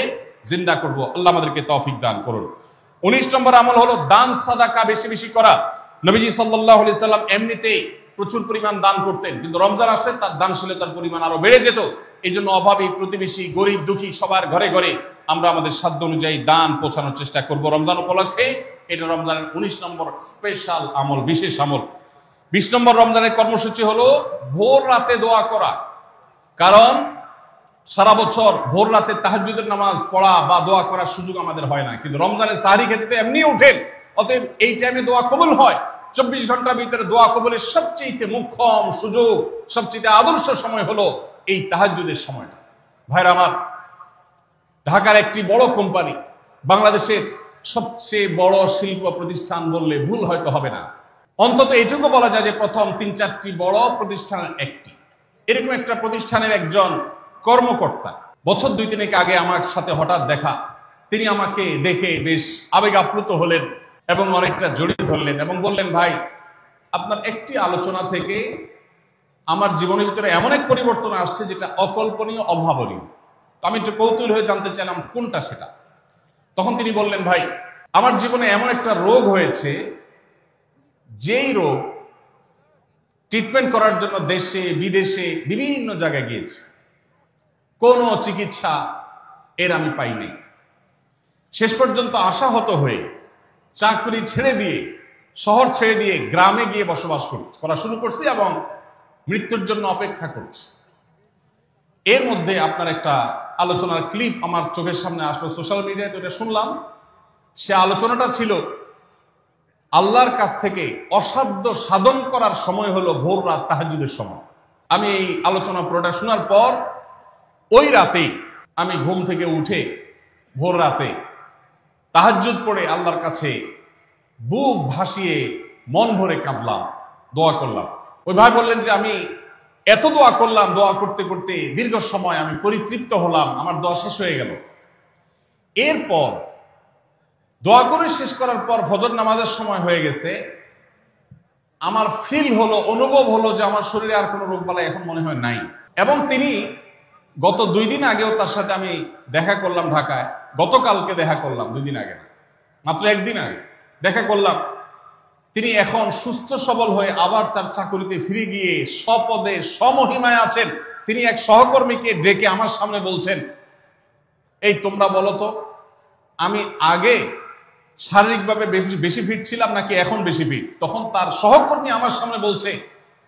জিন্দা করব। আল্লাহ আমাদেরকে তৌফিক দান করুন। 19 নম্বর আমল হলো দান সাদাকা বেশি বেশি করা। নবীজি সাল্লাল্লাহু আলাইহি সাল্লাম এমনিতে প্রচুর পরিমাণ দান করতেন, কিন্তু রমজান আসলে তার দানশীলতার পরিমাণ আরো বেড়ে যেত। এই জন্য অভাবী, প্রতিবেশী, গরিব দুঃখী সবার ঘরে ঘরে আমরা আমাদের সাধ্য অনুযায়ী দান পৌঁছানোর চেষ্টা করব রমজান উপলক্ষে। এটা রমজানের 19 নম্বর স্পেশাল আমল, বিশেষ আমল। 20 নম্বর রমজানের কর্মসূচি হলো ভোর রাতে দোয়া করা। কারণ সারা বছর ভোর রাতে তাহাজ্জুদের নামাজ পড়া বা দোয়া করার সুযোগ আমাদের হয় না, কিন্তু রমজানের সাহরি খেতে তো এমনি উঠেন, অতএব এই টাইমে দোয়া কবুল হয়। 24 ঘন্টার ভিতরে দোয়া কবুলের সবচেয়ে মুখ্যম সুযোগ, সবচেয়ে আদর্শ সময় হলো এই তাহাজ্জুদের সময়টা। ভাইরা আমার, ঢাকার একটি বড় কোম্পানি, বাংলাদেশের সবচেয়ে বড় শিল্প প্রতিষ্ঠান বললে ভুল হয়তো হবে না, অন্তত এটুকু বলা যায় যে প্রথম 3-4টি বড় প্রতিষ্ঠানের একটি। এরকম একটা প্রতিষ্ঠানের একজন কর্মকর্তা বছর 2-3 আগে আমার সাথে হঠাৎ দেখা। তিনি আমাকে দেখে বেশ আবেগ আপ্লুত হলেন এবং অনেকটা জড়িয়ে ধরলেন এবং বললেন, ভাই, আপনার একটি আলোচনা থেকে আমার জীবনের ভিতরে এমন এক পরিবর্তন আসছে যেটা অকল্পনীয়, অভাবনীয়। তো আমি একটু কৌতূহল হয়ে জানতে চাইলাম কোনটা সেটা। তখন তিনি বললেন, ভাই, আমার জীবনে এমন একটা রোগ হয়েছে, যেই রোগ ট্রিটমেন্ট করার জন্য দেশে বিদেশে বিভিন্ন জায়গায় গিয়েছি, কোনো চিকিৎসা এর আমি পাইনি। শেষ পর্যন্ত আশাহত হয়ে চাকরি ছেড়ে দিয়ে, শহর ছেড়ে দিয়ে গ্রামে গিয়ে বসবাস করা শুরু করছি এবং মৃত্যুর জন্য অপেক্ষা করছি। এর মধ্যে আপনার একটা আলোচনার ক্লিপ আমার চোখের সামনে আসলো সোশ্যাল মিডিয়ায়, তো এটা শুনলাম। সে আলোচনাটা ছিল আল্লাহর কাছ থেকে অসাধ্য সাধন করার সময় হলো ভোর রাত, তাহাজ্জুদের সময়। আমি এই আলোচনা পুরোটা শোনার পর ওই রাতে আমি ঘুম থেকে উঠে ভোর রাতে তাহাজ্জুদ পড়ে আল্লাহর কাছে বুক ভাসিয়ে মন ভরে কাঁদলাম, দোয়া করলাম। ওই ভাই বললেন যে আমি এত দোয়া করলাম, দোয়া করতে করতে দীর্ঘ সময় আমি পরিতৃপ্ত হলাম, আমার দোয়া শেষ হয়ে গেল। এরপর দোয়া করে শেষ করার পর ফজর নামাজের সময় হয়ে গেছে, আমার ফিল হলো, অনুভব হলো যে আমার শরীরে আর কোনো রোগবালাই এখন মনে হয় নাই। এবং তিনি গত 2 দিন আগেও তার সাথে আমি দেখা করলাম ঢাকায়, গতকালকে দেখা করলাম, 2 দিন আগে না, মাত্র 1 দিন আগে দেখা করলাম। তিনি এখন সুস্থ সবল হয়ে আবার তার চাকরিতে ফিরে গিয়ে স্বপদে স্বমহিমায় আছেন। তিনি এক সহকর্মীকে ডেকে আমার সামনে বলছেন, এই তোমরা বলো তো, আমি আগে শারীরিকভাবে বেশি ফিট ছিলাম নাকি এখন বেশি ফিট? তখন তার সহকর্মী আমার সামনে বলছে,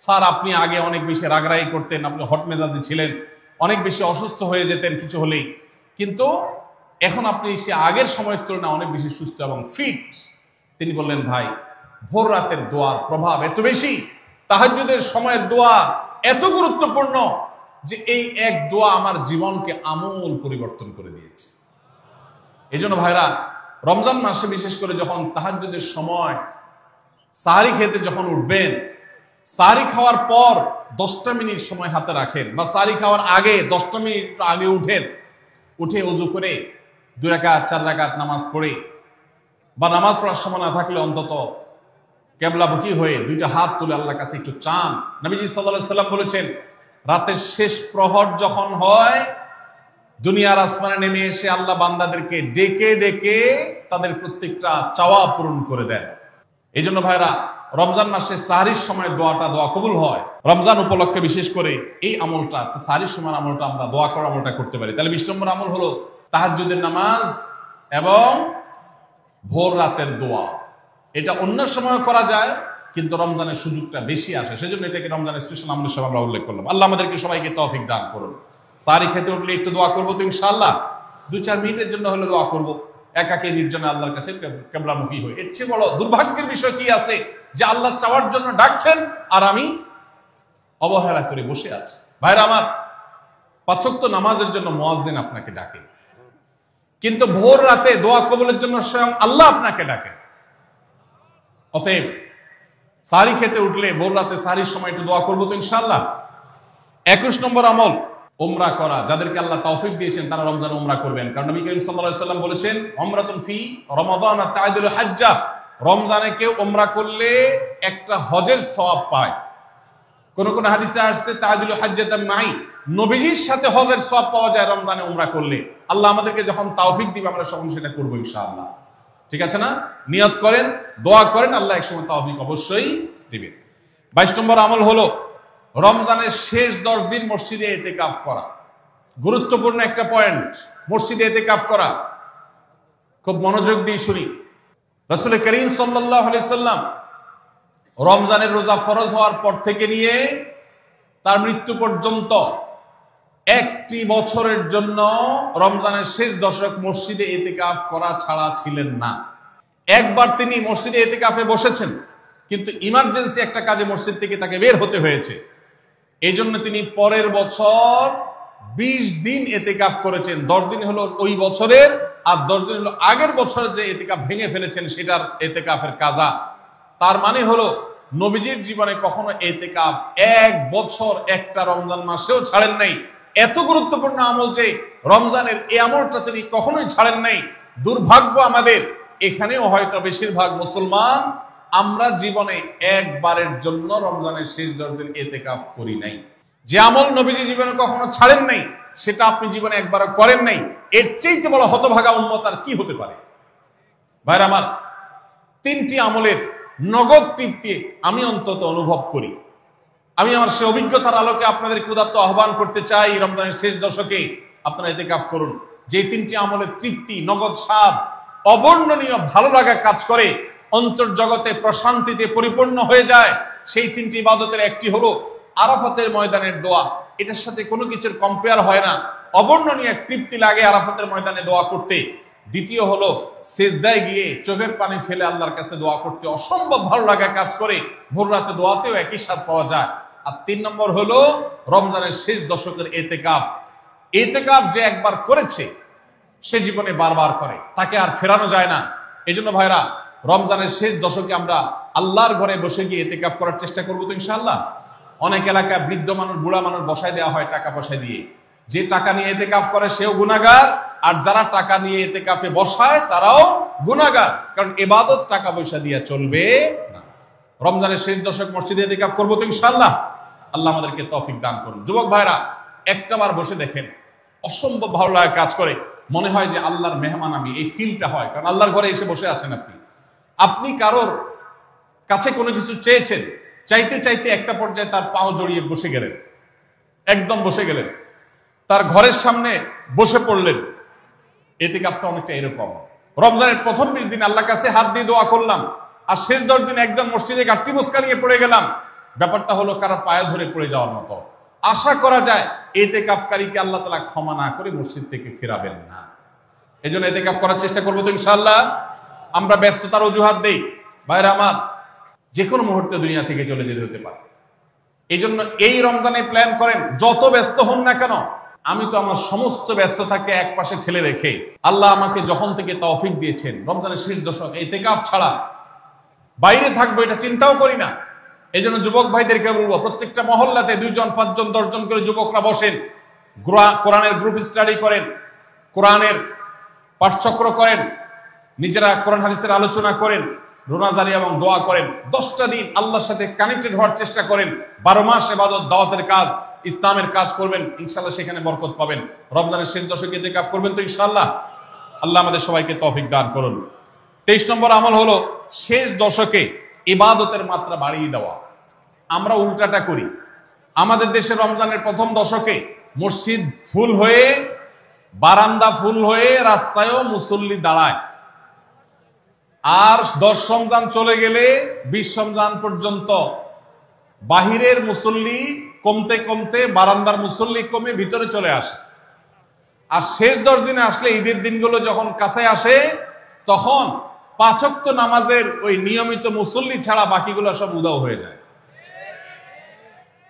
স্যার, আপনি আগে অনেক বেশি রাগরাগি করতেন, আপনি হট মেজাজি ছিলেন, অনেক বেশি অসুস্থ হয়ে যেতেন কিছু হলেই, কিন্তু এখন আপনি সে আগের সময়ের তুলনায় অনেক বেশি সুস্থ এবং ফিট। তিনি বললেন, ভাই, ভোর রাতের দোয়ার প্রভাব এত বেশি, তাহাজ্জুদের সময়ের দোয়া এত গুরুত্বপূর্ণ যে এই এক দোয়া আমার জীবনকে আমূল পরিবর্তন করে দিয়েছে। এই জন্য ভাইরা, রমজান মাসে বিশেষ করে যখন তাহাজ্জুদের সময় সাহরি খেতে যখন উঠবেন, সাহরি খাওয়ার পর 10টা মিনিট সময় হাতে রাখেন, বা সাহরি খাওয়ার আগে 10টা মিনিট আগে উঠে ওযু করে 2 রাকাত 4 রাকাত নামাজ পড়ে, বা নামাজ পড়ার সময় না থাকলে অন্তত কেবলামুখী হয়ে 2টা হাত তুলে আল্লাহর কাছে একটু চান। নবীজি সাল্লাল্লাহু আলাইহি সাল্লাম বলেছেন, রাতের শেষ প্রহর যখন হয়, দুনিয়ার আসমানে নেমে এসে আল্লাহ বান্দাদেরকে ডেকে ডেকে তাদের প্রত্যেকটা চাওয়া পূরণ করে দেন। এই জন্য ভাইরা, রমজান মাসে সাহরির সময় দোয়া কবুল হয়। রমজান উপলক্ষে বিশেষ করে এই আমলটা, সাহরির সময় আমলটা আমরা দোয়া করার আমলটা করতে পারি। তাহলে 20 নম্বর আমল হলো তাহাজ্জুদের নামাজ এবং ভোর রাতের দোয়া। এটা অন্য সময় করা যায়, কিন্তু রমজানের সুযোগটা বেশি আসে, সেজন্য এটাকে রমজানের স্পেশাল আমল হিসেবে আমরা উল্লেখ করলাম। আল্লাহ আমাদেরকে সবাইকে তৌফিক দান করুন। সাহরি খেতে উঠলে একটু দোয়া করবো তো ইনশাআল্লাহ। 2-4 মিনিটের জন্য হলে দোয়া করব, একাকী নির্জনে আল্লাহর কাছে কিবলামুখী হয়ে। এর চেয়ে বড় দুর্ভাগ্যের বিষয় কি আছে যে আল্লাহ চাওয়ার জন্য ডাকছেন আর আমি অবহেলা করে বসে আছি। ভাইরা আমার, 5 ওয়াক্ত নামাজের জন্য মুয়াজ্জিন আপনাকে ডাকে, কিন্তু ভোর রাতে দোয়া কবুলের জন্য স্বয়ং আল্লাহ আপনাকে ডাকে। অতএব সাহরি খেতে উঠলে ভোর রাতে সাহরির সময় একটু দোয়া করবো তো ইনশাআল্লাহ। 21 নম্বর আমল উমরা করা। যাদেরকে আল্লাহ তৌফিক দিয়েছেন তারা রমজানে উমরা করবেন, কারণ নবী করিম সাল্লাল্লাহু আলাইহি ওয়াসাল্লাম বলেছেন, উমরাতুন ফি রমাদান তা'দিলু হাজ্জা। রমজানে কেউ উমরা করলে একটা হজের সওয়াব পায়। কোন কোন হাদিসে আসছে তা'দিলু হাজ্জাতান মাই, নবীজির সাথে হজের সওয়াব পাওয়া যায় রমজানে উমরা করলে। আল্লাহ আমাদেরকে যখন তৌফিক দিবে আমরা তখন সেটা করব ইনশাআল্লাহ। ঠিক আছে না? নিয়ত করেন, দোয়া করেন, আল্লাহ একসময় তৌফিক অবশ্যই দিবেন। 22 নম্বর আমল হলো রমজানের শেষ 10 দিন মসজিদে ইতিকাফ করা। গুরুত্বপূর্ণ একটা পয়েন্ট, মসজিদে ইতিকাফ করা। খুব মনোযোগ দিয়ে শুনি। রাসূল করিম সাল্লাল্লাহু আলাইহি সাল্লাম রমজানের রোজা ফরজ হওয়ার পর থেকে নিয়ে তার মৃত্যু পর্যন্ত একটি বছরের জন্য রমজানের শেষ দশক মসজিদে ইতিকাফ করা ছাড়া ছিলেন না। একবার তিনি মসজিদে ইতিকাফে বসেছেন, কিন্তু ইমার্জেন্সি একটা কাজে মসজিদ থেকে তাকে বের হতে হয়েছে। এই জন্য তিনি পরের বছর 20 দিন ইতিকাফ করেছেন। 10 দিন হলো ওই বছরের, আর 10 দিন হলো আগের বছরের যে ইতিকাফ ভেঙে ফেলেছেন সেটার ইতিকাফের কাজা। তার মানে হলো নবীজির জীবনে কখনো ইতিকাফ 1 বছর একটা রমজান মাসেও ছাড়েন নাই। এত গুরুত্বপূর্ণ আমল যে রমজানের এই আমলটা তিনি কখনোই ছাড়েন নাই। দুর্ভাগ্য আমাদের, এখানেও হয়তো বেশিরভাগ মুসলমান আমরা জীবনে একবারের জন্য রমজানের শেষ 10 দিন ইতিকাফ করি নাই। যে আমল নবীজি জীবনে কখনো ছাড়েন নাই সেটা আপনি জীবনে একবারও করেন নাই। এর চাইতে বড় হতভাগা উম্মত আর কি হতে পারে? ভাইরা আমার, 3টি আমলের নগদ তৃপ্তি আমি অন্তত অনুভব করি। আমি আমার সে অভিজ্ঞতার আলোকে আপনাদের উদাত্ত আহ্বান করতে চাই, রমজানের শেষ দশকে আপনারা ইতিকাফ করুন। যে 3টি আমলের তৃপ্তি, নগদ স্বাদ, অবর্ণনীয় ভালো লাগা কাজ করে, অন্তর্জগতে প্রশান্তিতে পরিপূর্ণ হয়ে যায়, সেই 3টি ইবাদতের একটি হলো আরাফাতের ময়দানের দোয়া। এটার সাথে কোনো কিছুর কম্পেয়ার হয় না। অবর্ণনীয় এক তৃপ্তি লাগে আরাফাতের ময়দানে দোয়া করতে। দ্বিতীয় হলো সিজদায় গিয়ে চোখের পানি ফেলে আল্লাহর কাছে দোয়া করতে অসম্ভব ভালো লাগা কাজ করে। ভোর রাতে দোয়াতেও একই স্বাদ পাওয়া যায়। আর 3 নম্বর হলো রমজানের শেষ দশকের ইতিকাফ। ইতিকাফ যে একবার করেছে সে জীবনে বারবার করে, তাকে আর ফেরানো যায় না। এজন্য ভাইরা, রমজানের শেষ দশকে আমরা আল্লাহর ঘরে বসে গিয়ে ইতিকাফ করার চেষ্টা করবো তো ইনশাআল্লাহ। অনেক এলাকায় বৃদ্ধ মানুষ, বুড়া মানুষ বসায় দেওয়া হয় টাকা পয়সা দিয়ে। যে টাকা নিয়ে ইতিকাফ করে সেও গুনাহগার, আর যারা টাকা নিয়ে ইতিকাফে বসায় তারাও গুনাহগার, কারণ ইবাদত টাকা পয়সা দিয়ে চলবে না। রমজানের শেষ দশক মসজিদে ইতিকাফ করবো তো ইনশাআল্লাহ। আল্লাহ আমাদেরকে তৌফিক দান করুন। যুবক ভাইরা, একটাবার বসে দেখেন, অসম্ভব ভালো লাগা কাজ করে। মনে হয় যে আল্লাহর মেহমান আমি, এই ফিলটা হয়, কারণ আল্লাহর ঘরে এসে বসে আছেন আপনি। আপনি কারোর কাছে কোনো কিছু চেয়েছেন, চাইতে চাইতে একটা পর্যায়ে তার পাও জড়িয়ে বসে গেলেন, একদম বসে গেলেন, তার ঘরের সামনে বসে পড়লেন। ইতিকাফটা অনেকটা এরকম। রমজানের প্রথম 20 দিন আল্লাহর কাছে হাত দিয়ে দোয়া করলাম, আর শেষ 10 দিন একদম মসজিদে গাঁটটি মুস্কা নিয়ে পড়ে গেলাম। ব্যাপারটা হলো কারো পায়ে ধরে পড়ে যাওয়ার মতো। আশা করা যায় ইতিকাফকারীকে আল্লাহ তাআলা ক্ষমা না করে মসজিদ থেকে ফেরাবেন না। এজন্য ইতিকাফ করার চেষ্টা করবো তো ইনশাআল্লাহ। আমরা ব্যস্ততার অজুহাত দেই। ভাইরা আমার, যে কোনো মুহূর্তে দুনিয়া থেকে চলে যেতে হতে পারে। এই জন্য এই রমজানে প্ল্যান করেন, যত ব্যস্ত হন না কেন। আমি তো আমার সমস্ত ব্যস্ততাকে এক পাশে ঠেলে রেখে, আল্লাহ আমাকে যখন থেকে তৌফিক দিয়েছেন রমজানের শেষ দশক ইতিকাফ ছাড়া বাইরে থাকবো এটা চিন্তাও করি না। এই জন্য যুবক ভাইদেরকে বলবো, প্রত্যেকটা মহল্লাতে 2 জন 5 জন 10 জন করে যুবকরা বসেন, কোরআনের গ্রুপ স্টাডি করেন, কোরআনের পাঠচক্র করেন, নিজেরা কোরআন হাদিসের আলোচনা করেন, রোনাজারি এবং দোয়া করেন। 10টা দিন আল্লাহর সাথে কানেক্টেড হওয়ার চেষ্টা করেন। 12 মাস ইবাদত, দাওয়াতের কাজ, ইসলামের কাজ করবেন, ইনশাআল্লাহ সেখানে বরকত পাবেন। রমজানের শেষ দশকে ইতিকাফ করবেন তো ইনশাআল্লাহ। আল্লাহ আমাদের সবাইকে তৌফিক দান করুন। 23 নম্বর আমল হলো শেষ দশকে ইবাদতের মাত্রা বাড়িয়ে দেওয়া। আমরা উল্টাটা করি। আমাদের দেশে রমজানের প্রথম দশকে মসজিদ ফুল হয়ে, বারান্দা ফুল হয়ে, রাস্তায়ও মুসল্লি দাঁড়ায়। আর 10 রমজান চলে গেলে 20 রমজান পর্যন্ত বাহিরের মুসল্লি কমতে কমতে বারান্দার মুসল্লি কমে ভিতরে চলে আসে। আর শেষ 10 দিনে আসলে, ঈদের দিনগুলো যখন কাছে আসে, তখন 5 ওয়াক্ত নামাজের ওই নিয়মিত মুসল্লি ছাড়া বাকিগুলো সব উদাও হয়ে যায়।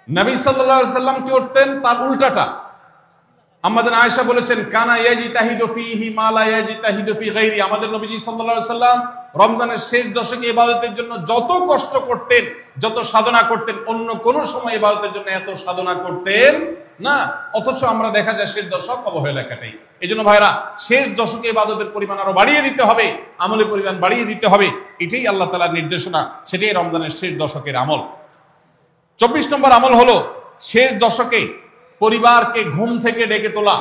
নবী সাল্লাল্লাহু আলাইহি ওয়াসাল্লাম কি করতেন? তার উল্টাটা। আমাদের আয়েশা বলেছেন, কানা ইয়াজিতাহিদু ফীহি মা লা ইয়াজিতাহিদু ফী গায়রি। আমাদের নবীজি সাল্লাল্লাহু আলাইহি ওয়াসাল্লাম রমজানের শেষ দশকে ইবাদতের জন্য যত কষ্ট করতেন, যত সাধনা করতেন, অন্য কোন সময় ইবাদতের জন্য এত সাধনা করতেন না। অথচ আমরা দেখা যায় শেষ দশক অবহেলা কাটাই। এজন্য ভাইরা, শেষ দশকে ইবাদতের পরিমাণ আরো বাড়িয়ে দিতে হবে, আমলের পরিমাণ বাড়িয়ে দিতে হবে। এটাই আল্লাহ তাআলার নির্দেশনা, সেটাই রমজানের শেষ দশকের আমল। 24 নম্বর আমল হলো শেষ দশকে পরিবারকে ঘুম থেকে ডেকে তোলা।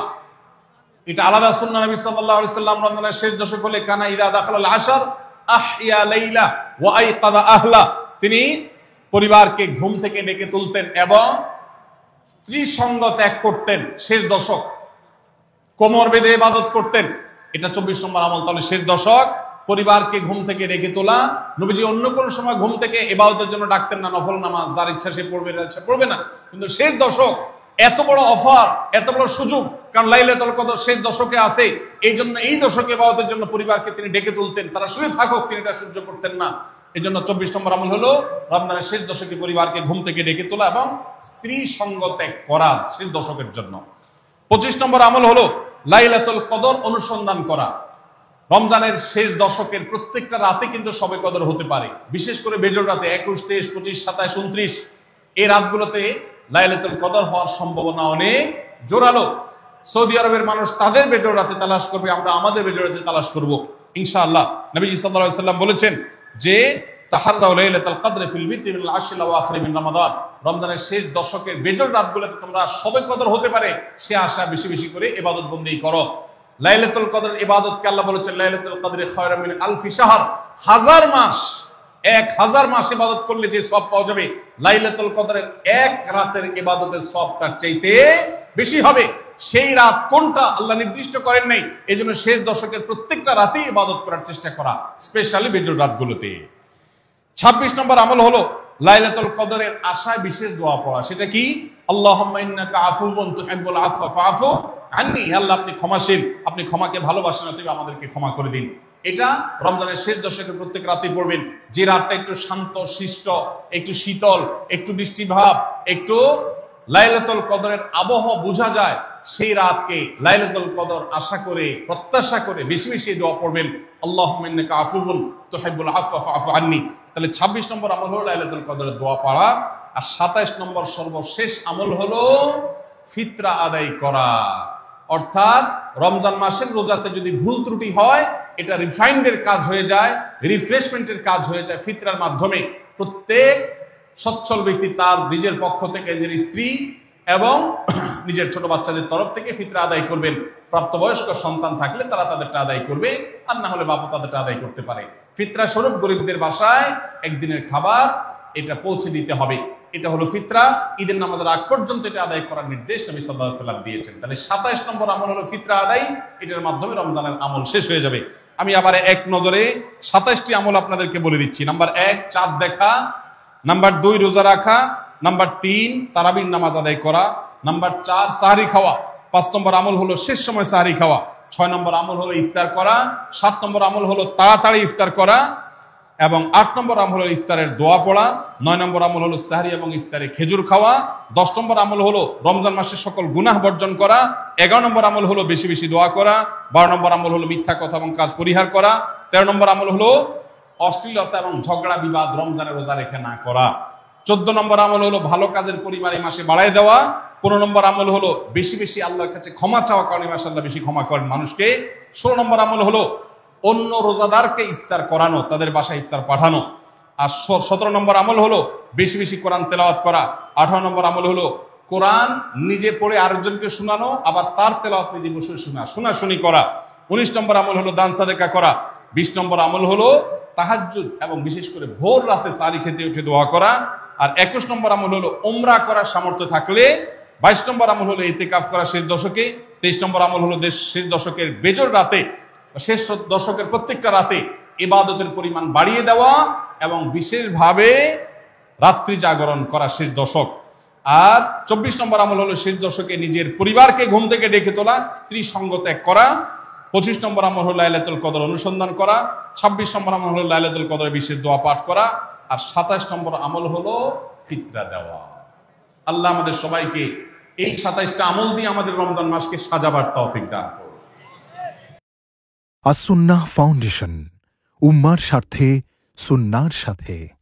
এটা আলাদা সুন্নাহ। নবী সাল্লাল্লাহু আলাইহি ওয়াসাল্লাম রমজানের শেষ দশক হলে কানা ইযা দাখালাল আশর আহইয়া লাইলা ওয়া আইকাযা আহলা। তিনি পরিবারকে ঘুম থেকে ডেকে তুলতেন এবং স্ত্রী সঙ্গ ত্যাগ করতেন। শেষ দশক কোমর বেঁধে ইবাদত করতেন। এটা 24 নম্বর আমল। তাহলে শেষ দশক পরিবারকে ঘুম থেকে ডেকে তোলা। নবীজি অন্য কোন সময় ঘুম থেকে ইবাদতের জন্য ডাকতেন না, নফল নামাজ যার ইচ্ছা সে পড়বে, ইচ্ছা পড়বে না। কিন্তু শেষ দশক এত বড় অফার, এত বড় সুযোগ, কারণ লাইলাতুল কদর শেষ দশকে আছে। এই জন্য এই দশকে ইবাদতের জন্য পরিবারকে তিনি ডেকে তুলতেন। তারা শুয়ে থাকুক, তিনি এটা সহ্য করতেন না। এই জন্য 24 নম্বর আমল হলো রমজানের শেষ দশকে পরিবারকে ঘুম থেকে ডেকে তোলা এবং স্ত্রী সঙ্গ ত্যাগ করা শেষ দশকের জন্য। 25 নম্বর আমল হলো লাইলাতুল কদর অনুসন্ধান করা। রমজানের শেষ দশকের প্রত্যেকটা রাতে কিন্তু শবে কদর হতে পারে, বিশেষ করে বেজোড় রাতে 21, 23, 25, 27, 29 এই রাতগুলোতে লাইলাতুল কদর হওয়ার সম্ভাবনা অনেক জোরালো। সৌদি আরবের মানুষ তাদের বেজোড় রাতে তালাশ করবে, আমরা আমাদের বেজোড় রাতে তালাশ করব ইনশাআল্লাহ। নবীজি সাল্লাল্লাহু আলাইহি ওয়াসাল্লাম বলেছেন যে তাহাররাউ লাইলাতুল কদর ফিল বিতি মিনাল আশরিল আওয়াখির মিন রমাদান। রমজানের শেষ দশকের বেজোড় রাতগুলোতে তোমরা শবে কদর হতে পারে সে আশা বেশি বেশি করে ইবাদত বন্দেগী করো। লাইলাতুল কদর ইবাদতকে আল্লাহ বলেছেন লাইলাতুল কদরি খায়রুম মিন আলফি শাহর। 1000 মাস, 1000 মাস ইবাদত করলে যে সওয়াব পাওয়া যাবে, লাইলাতুল কদরের এক রাতের ইবাদতের সওয়াব তার চাইতে বেশি হবে। সেই রাত কোনটা আল্লাহ নির্দিষ্ট করেন নাই। এজন্য শেষ দশকের প্রত্যেকটা রাতে ইবাদত করার চেষ্টা করা, স্পেশালি বেজোড় রাতগুলোতে। 26 নম্বর আমল হলো লাইলাতুল কদরের আশায় বিশেষ দোয়া পড়া। সেটা কি? আল্লাহুম্মা ইন্নাকা আফুউন তুহিব্বুল আফওয়া ফাআফু আন্নি। আল্লাহ আপনি ক্ষমাশীল, আপনি ক্ষমাকে ভালোবাসেন, অতএব আমাদেরকে ক্ষমা করে দিন। এটা রমজানের শেষ দশকের প্রত্যেক রাতে পড়বেন। যে রাতটা একটু শান্ত শিষ্ট, একটু শীতল, একটু বৃষ্টিভাব, একটু লাইলাতুল কদরের আবহাওয়া বোঝা যায়, সেই রাতকে লাইলাতুল কদর আশা করে, প্রত্যাশা করে বেশি বেশি দোয়া পড়বেন, আল্লাহুম্মা ইন্নাকা আফুউন তুহিব্বুল আফওয়া ফাআফু আন্নি। তাহলে 26 নম্বর আমল হলো লাইলাতুল কদরের দোয়া পড়া। আর 27 নম্বর সর্বশেষ আমল হলো ফিতরা আদায় করা। অর্থাৎ রমজান মাসের রোজাতে যদি ভুল ত্রুটি হয়, এটা রিফাইন্ডের কাজ হয়ে যায়, রিফ্রেশমেন্টের কাজ হয়ে যায় ফিতরার মাধ্যমে। প্রত্যেক সচ্ছল ব্যক্তি তার নিজের পক্ষ থেকে, নিজের স্ত্রী এবং নিজের ছোট বাচ্চাদের তরফ থেকে ফিতরা আদায় করবেন। প্রাপ্তবয়স্ক সন্তান থাকলে তারা তাদেরটা আদায় করবে, আর না হলে বাবা তাদেরটা আদায় করতে পারে। ফিতরা স্বরূপ গরিবদের বাসায় একদিনের খাবার এটা পৌঁছে দিতে হবে। এটা হলো ফিতরা। ঈদের নামাজের আগ পর্যন্ত এটা আদায় করার নির্দেশ নবী সাল্লাল্লাহু আলাইহি ওয়াসাল্লাম দিয়েছেন। তাহলে 27 নম্বর আমল হলো ফিতরা আদায়। এটার মাধ্যমে রমজানের আমল শেষ হয়ে যাবে। আমি আবার এক নজরে 27টি আমল আপনাদেরকে বলে দিচ্ছি। নাম্বার 1 চাঁদ দেখা, নাম্বার 2 রোজা রাখা, নাম্বার 3 তারাবির নামাজ আদায় করা, নাম্বার 4 সাহরি খাওয়া, 5 নম্বর আমল হলো শেষ সময় সাহরি খাওয়া, 6 নম্বর আমল হলো ইফতার করা, 7 নম্বর আমল হলো তাড়াতাড়ি ইফতার করা, এবং 8 নম্বর আমল হলো ইফতারের দোয়া পড়া, 9 নম্বর আমল হলো সাহরি এবং ইফতারে খেজুর খাওয়া, 10 নম্বর আমল হলো রমজান মাসের সকল গুনাহ বর্জন করা, 11 নম্বর আমল হলো বেশি বেশি দোয়া করা, 12 নম্বর আমল হলো মিথ্যা কথা এবং কাজ পরিহার করা, 13 নম্বর আমল হলো অশ্লীলতা এবং ঝগড়া বিবাদ রমজানে রোজা রেখে না করা, 14 নম্বর আমল হলো ভালো কাজের পরিমাণ এই মাসে বাড়ায় দেওয়া, 15 নম্বর আমল হলো বেশি বেশি আল্লাহর কাছে ক্ষমা চাওয়া, কারণ এই মাসে আল্লাহ বেশি ক্ষমা করেন মানুষকে, 16 নম্বর আমল হলো অন্য রোজাদারকে ইফতার করানো, তাদের বাসায় ইফতার পাঠানো, আর 17 নম্বর আমল হলো বেশি বেশি কোরআন তেলাওয়াত করা, 18 নম্বর আমল হলো কোরআন নিজে পড়ে আরেকজনকে শোনানো, আবার তার তেলাওয়াত নিজে বসে শোনাশুনি করা, 19 নম্বর আমল হলো দান সাদেকা করা, 20 নম্বর আমল হলো তাহাজ্জুদ এবং বিশেষ করে ভোর রাতে সারি খেতে উঠে দোয়া করা, আর 21 নম্বর আমল হলো উমরা করার সামর্থ্য থাকলে, 22 নম্বর আমল হলো ইতিকাফ করা শেষ দশকে, 23 নম্বর আমল হলো শেষ দশকের বেজর রাতে, শেষ দশকের প্রত্যেকটা রাতে ইবাদতের পরিমাণ বাড়িয়ে দেওয়া এবং বিশেষভাবে রাত্রি জাগরণ করা শেষ দশক, আর 24 নম্বর আমল হলো শেষ দশকে নিজের পরিবারকে ঘুম থেকে ডেকে তোলা, স্ত্রী সঙ্গ ত্যাগ করা। 25 নম্বর আমল হলো লাইলাতুল কদর অনুসন্ধান করা। 26 নম্বর আমল হলো লাইলাতুল কদর বিশেষ দোয়া পাঠ করা। আর 27 নম্বর আমল হলো ফিতরা দেওয়া। আল্লাহ আমাদের সবাইকে এই 27টা আমল দিয়ে আমাদের রমজান মাসকে সাজাবার তৌফিক দান করুন। আস-সুন্নাহ ফাউন্ডেশন, উম্মার স্বার্থে সুন্নাহর সাথে।